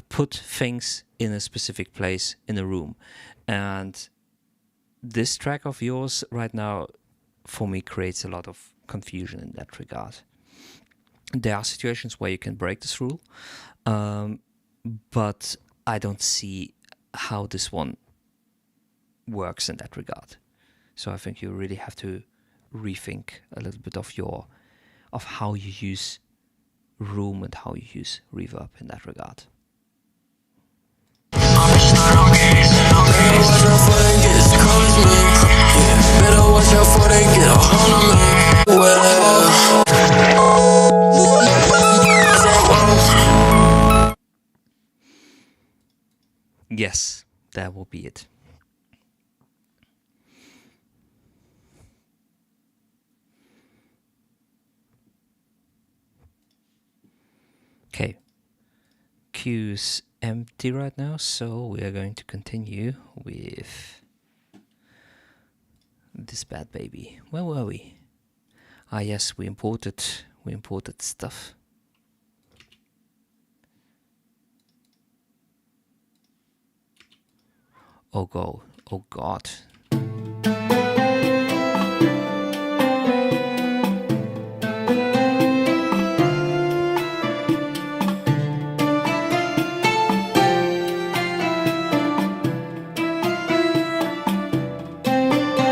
put things in a specific place in a room. And this track of yours right now, for me, creates a lot of confusion in that regard. There are situations where you can break this rule, but I don't see how this one works in that regard. So I think you really have to rethink a little bit of how you use room and how you use reverb in that regard. Better watch out before they get a hold of me. Yes, that will be it. Okay, queue's empty right now, so we are going to continue with this bad baby. Where were we? Ah yes, we imported stuff. Oh god.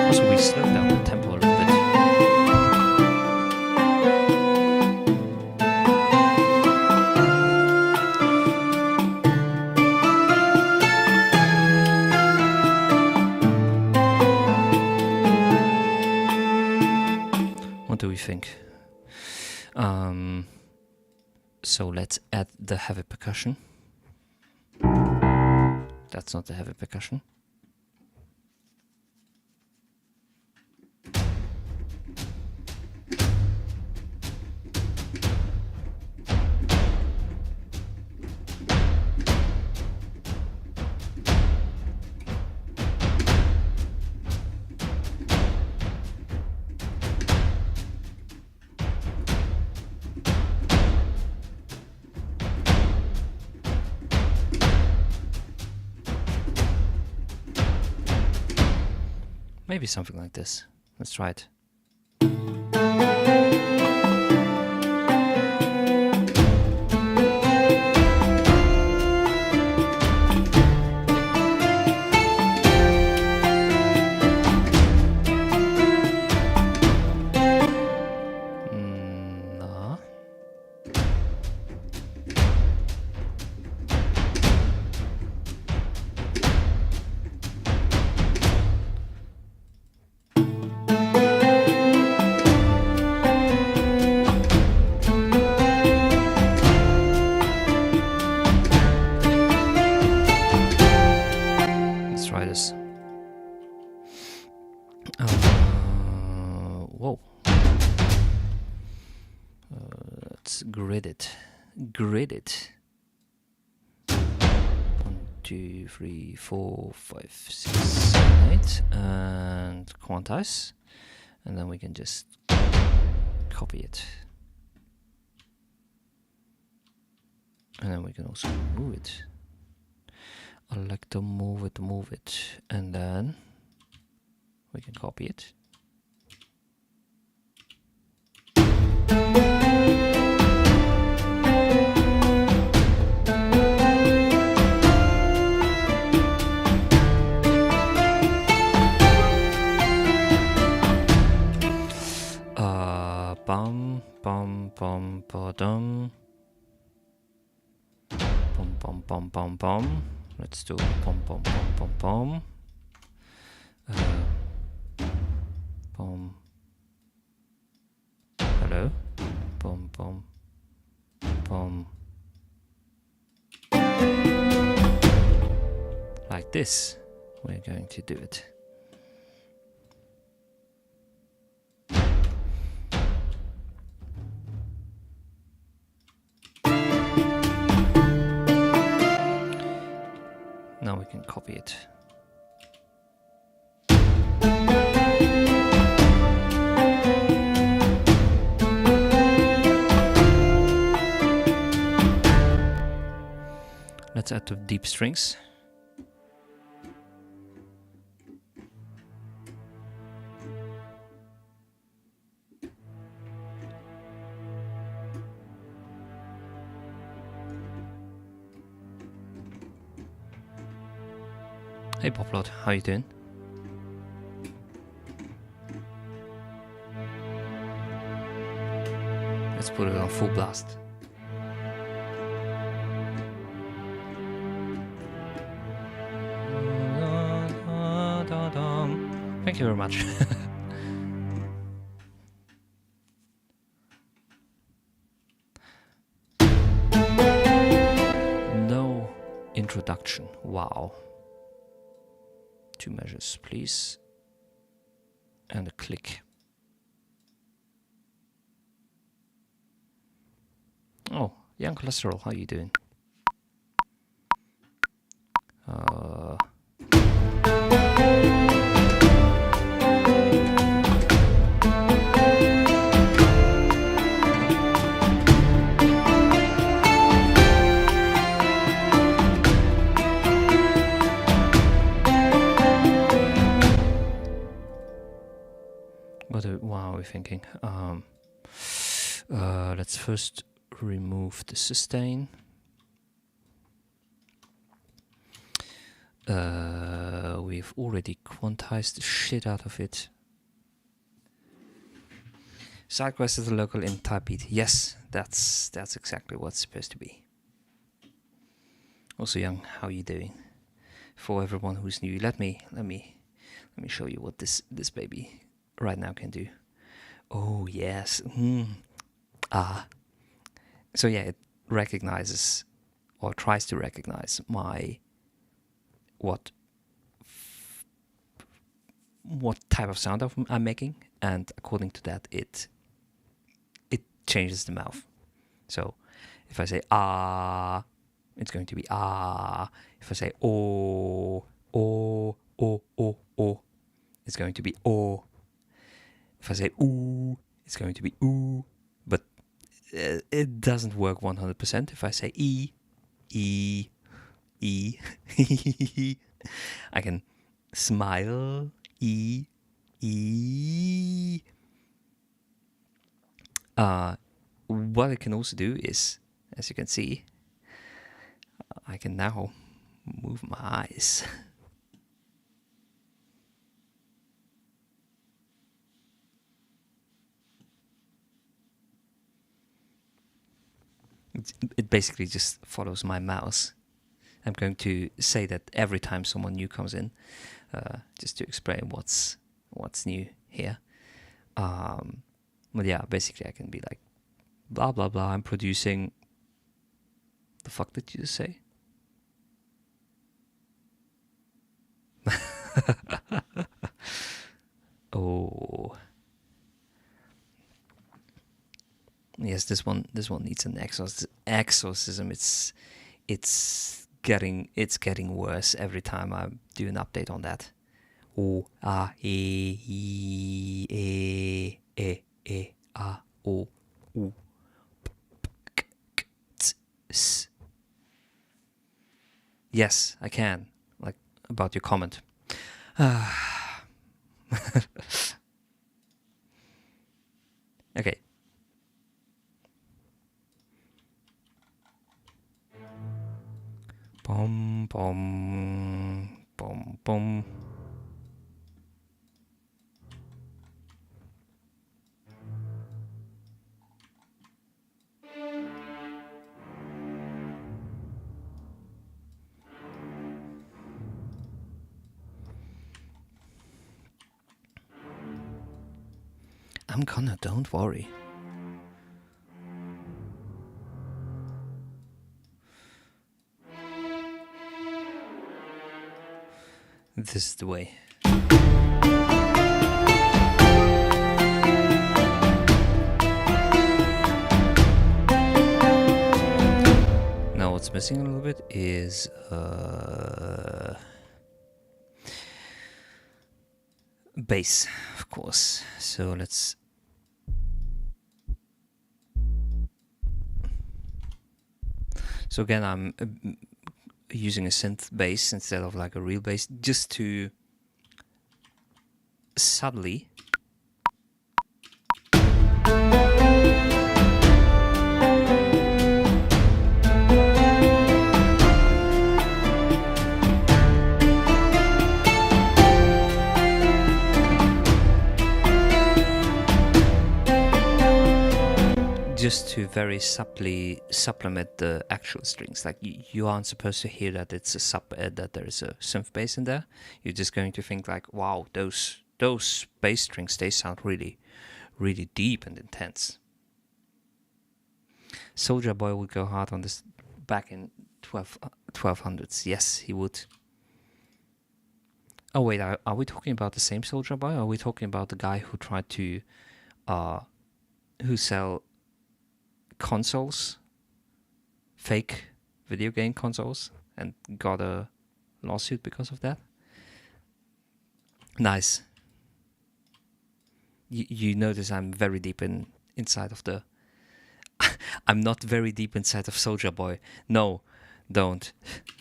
Also, we slowed down the tempo a little bit. do we think? So let's add the heavy percussion. That's not the heavy percussion. Maybe something like this. Let's try it. No. Let's try this. Whoa. Let's grid it. Grid it. 1, 2, 3, 4, 5, 6, 7, 8. And quantize. And then we can just copy it. And then we can also move it. I like to move it, and then we can copy it. Bum bum bum ba dum. Bum bum bum bum bum. Let's do bum bum bum bum bum. Bum. Hello. Bum bum bum. Like this. We're going to do it. Now we can copy it. Let's add the deep strings. Hey Poplot, how you doing? Let's put it on full blast. Thank you very much. No introduction. Wow. 2 measures, please. And a click. Oh, young cholesterol, how you doing? What are we thinking? Let's first remove the sustain. We've already quantized the shit out of it. SideQuest is a local in type beat. Yes, that's exactly what's supposed to be. Also, Young, how you doing? For everyone who's new, let me show you what this baby right now can do. Oh, yes. So yeah, it recognizes or tries to recognize what type of sound I'm making, and according to that, it changes the mouth. So if I say ah, it's going to be ah. If I say oh, it's going to be oh. If I say ooh, it's going to be ooh. But it doesn't work 100%. If I say e, I can smile, e. What I can also do is, as you can see, I can now move my eyes. It basically just follows my mouse. I'm going to say that every time someone new comes in, just to explain what's new here. But yeah, basically I can be like, blah blah blah. I'm producing. The fuck did you just say? Oh. Yes, this one needs an exorcism. It's getting worse every time I do an update on that. O a e a o u p k t s. Yes, I can. Like about your comment. Okay. Bum bum bum bum. I'm gonna, don't worry. This is the way. Now what's missing a little bit is bass, of course. So let's So again, I'm using a synth bass instead of like a real bass, just to subtly just to very subtly supplement the actual strings. Like you aren't supposed to hear that it's a that there is a synth bass in there. You're just going to think like, wow, those bass strings, they sound really, really deep and intense. Soulja Boy would go hard on this back in 1200s. Yes, he would. Oh wait, are we talking about the same Soulja Boy? Or are we talking about the guy who tried to who sell consoles, fake video game consoles, and got a lawsuit because of that? Nice. You notice I'm very deep inside of the I'm not very deep inside of Soulja Boy. No, don't.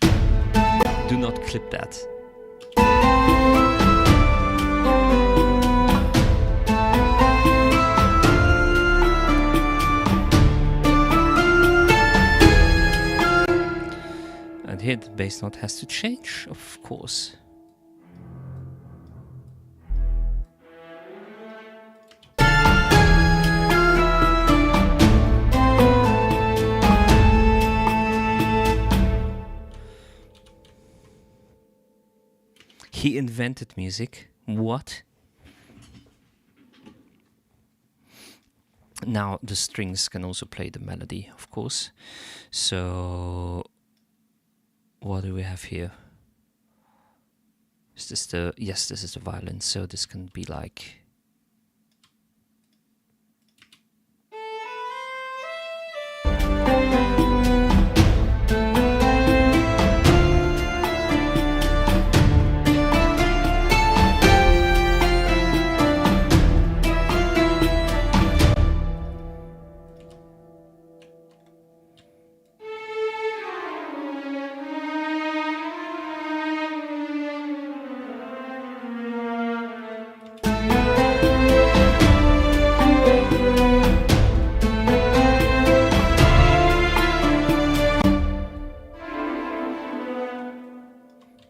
Do not clip that. And here the bass note has to change, of course. He invented music. What? Now the strings can also play the melody, of course. So what do we have here? Is this the... Yes, this is the violin, so this can be like...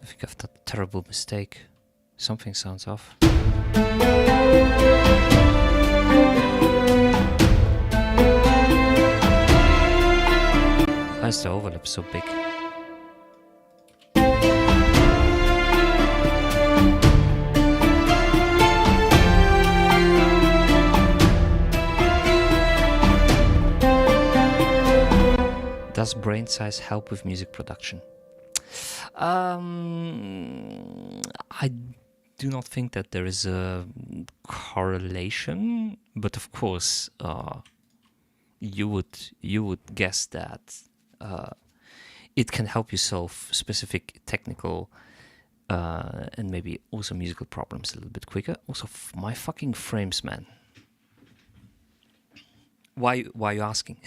I think I've done a terrible mistake. Something sounds off. Why is the overlap so big? Does brain size help with music production? I do not think that there is a correlation, but of course, you would guess that it can help you solve specific technical and maybe also musical problems a little bit quicker. Also, my fucking frames, man. Why are you asking?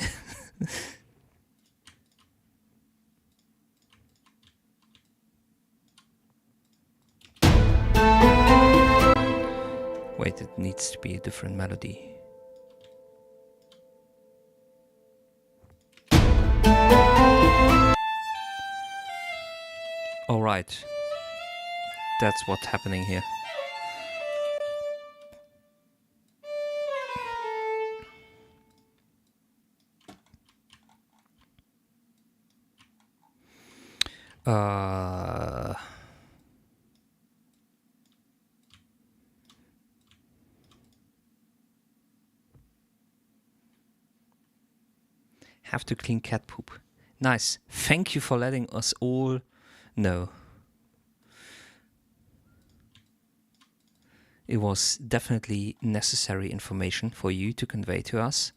Wait, it needs to be a different melody. All right. That's what's happening here. Have to clean cat poop. Nice. Thank you for letting us all know. It was definitely necessary information for you to convey to us.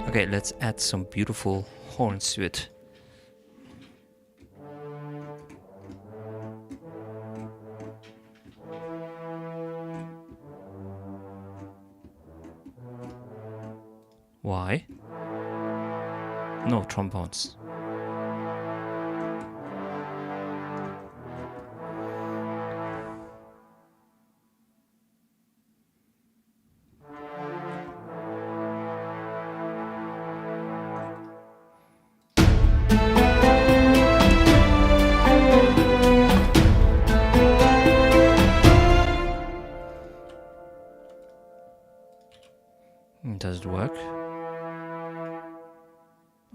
Okay, let's add some beautiful horns to it. Why? No trombones. Does it work?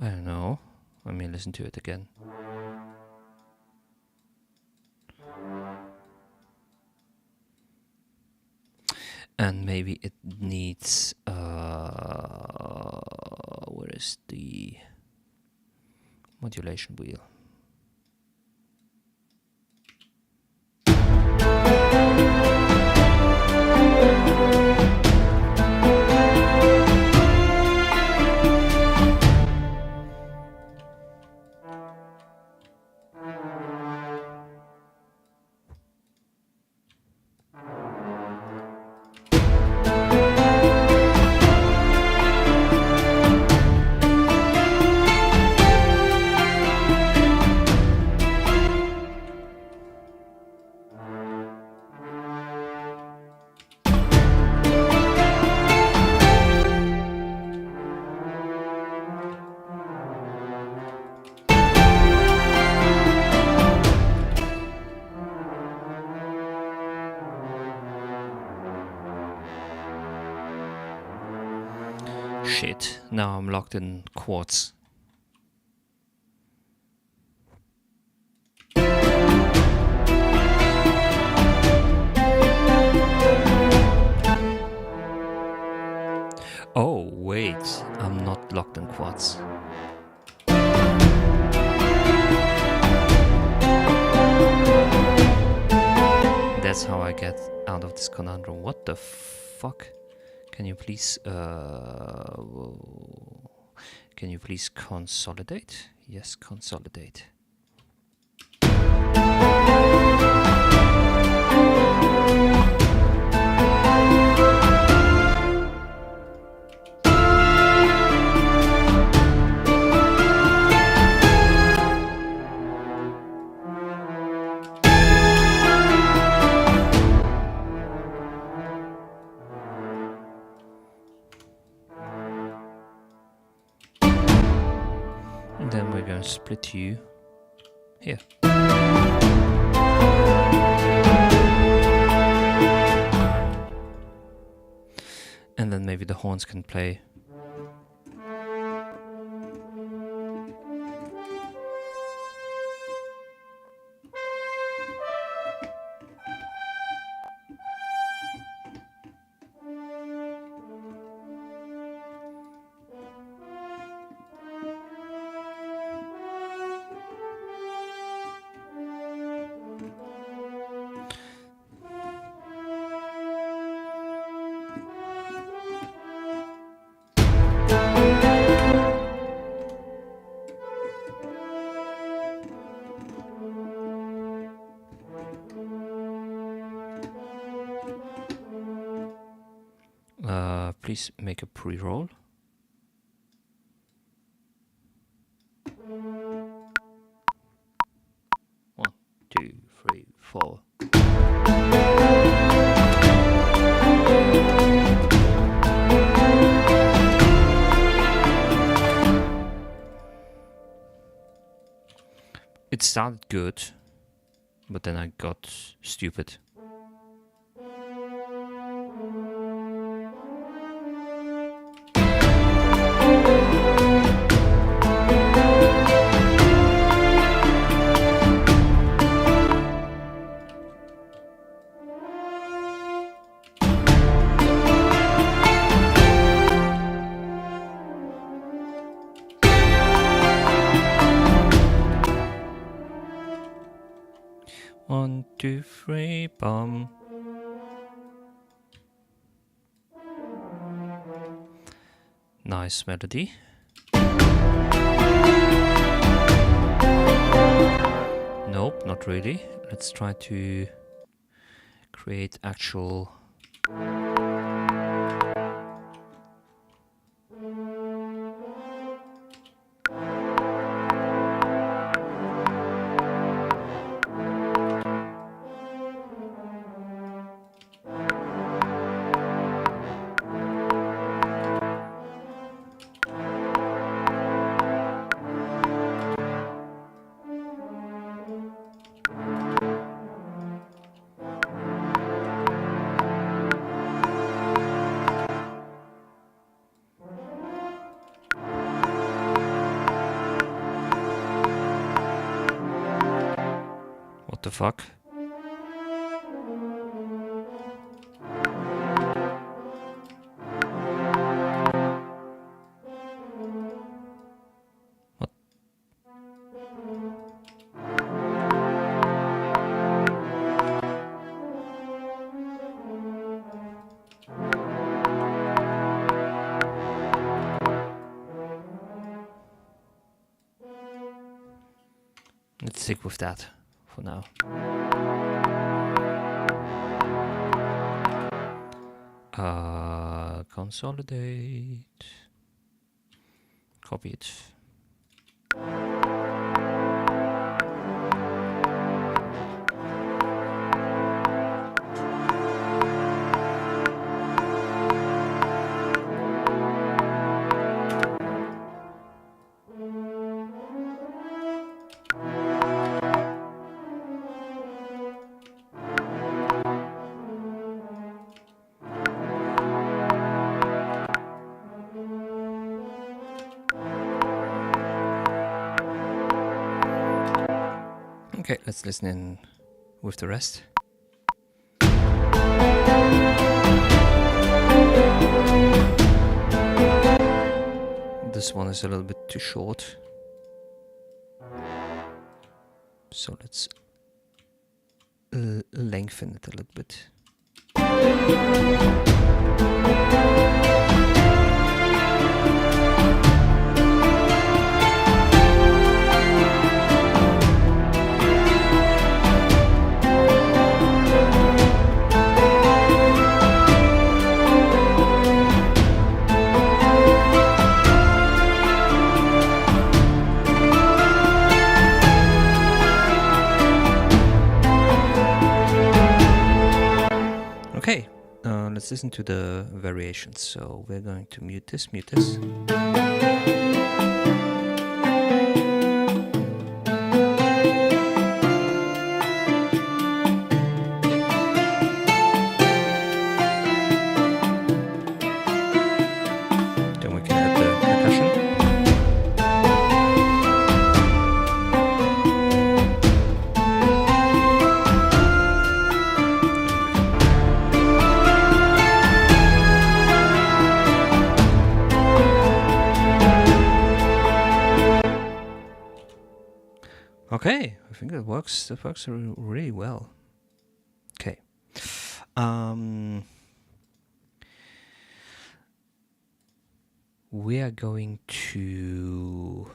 I don't know. Let me listen to it again. And maybe it needs... where is the modulation wheel? Shit, now I'm locked in quartz. Oh, wait, I'm not locked in quartz. That's how I get out of this conundrum. What the fuck? Can you please consolidate? Yes, consolidate. And then we're going to split you here. And then maybe the horns can play. Please make a pre-roll. One, two, three, four. It started good, but then I got stupid. One, two, three, bum. Nice melody. Nope, not really. Let's try to create actual. What the fuck? What? Let's stick with that for now. Consolidate. Copy it. Okay, let's listen in with the rest. This one is a little bit too short, so let's lengthen it a little bit. Okay, let's listen to the variations. So we're going to mute this. Then we can add the percussion. Okay, I think that works. That works really well. Okay. We are going to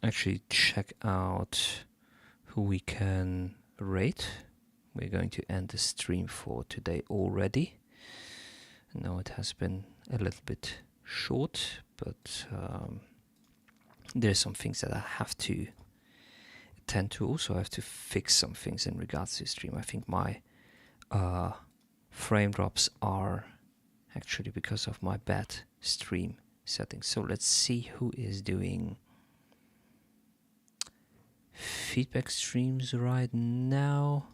actually check out who we can rate. We're going to end the stream for today already. I know it has been a little bit short, but there's some things that I have to attend to. Also, I have to fix some things in regards to the stream. I think my frame drops are actually because of my bad stream settings. So let's see who is doing feedback streams right now.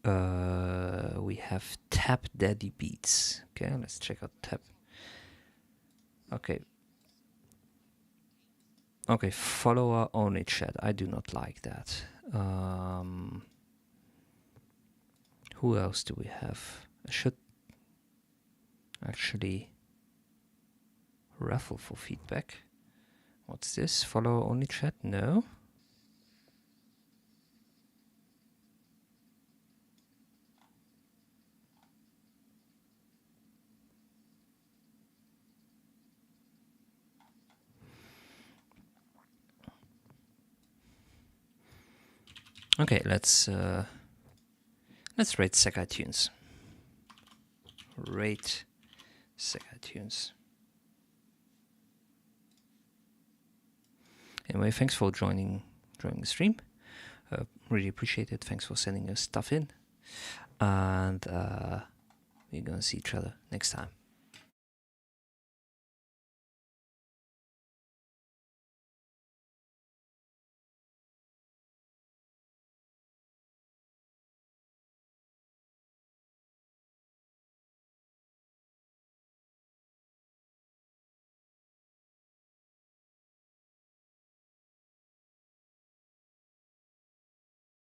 We have Tap Daddy Beats. Okay, let's check out Tap. Okay. Okay, follower only chat. I do not like that. Who else do we have? I should actually raffle for feedback. What's this? Follower only chat? No. Okay, let's rate Sekai Tunes. Rate Sekai Tunes. Anyway, thanks for joining the stream. Really appreciate it. Thanks for sending us stuff in, and we're gonna see each other next time.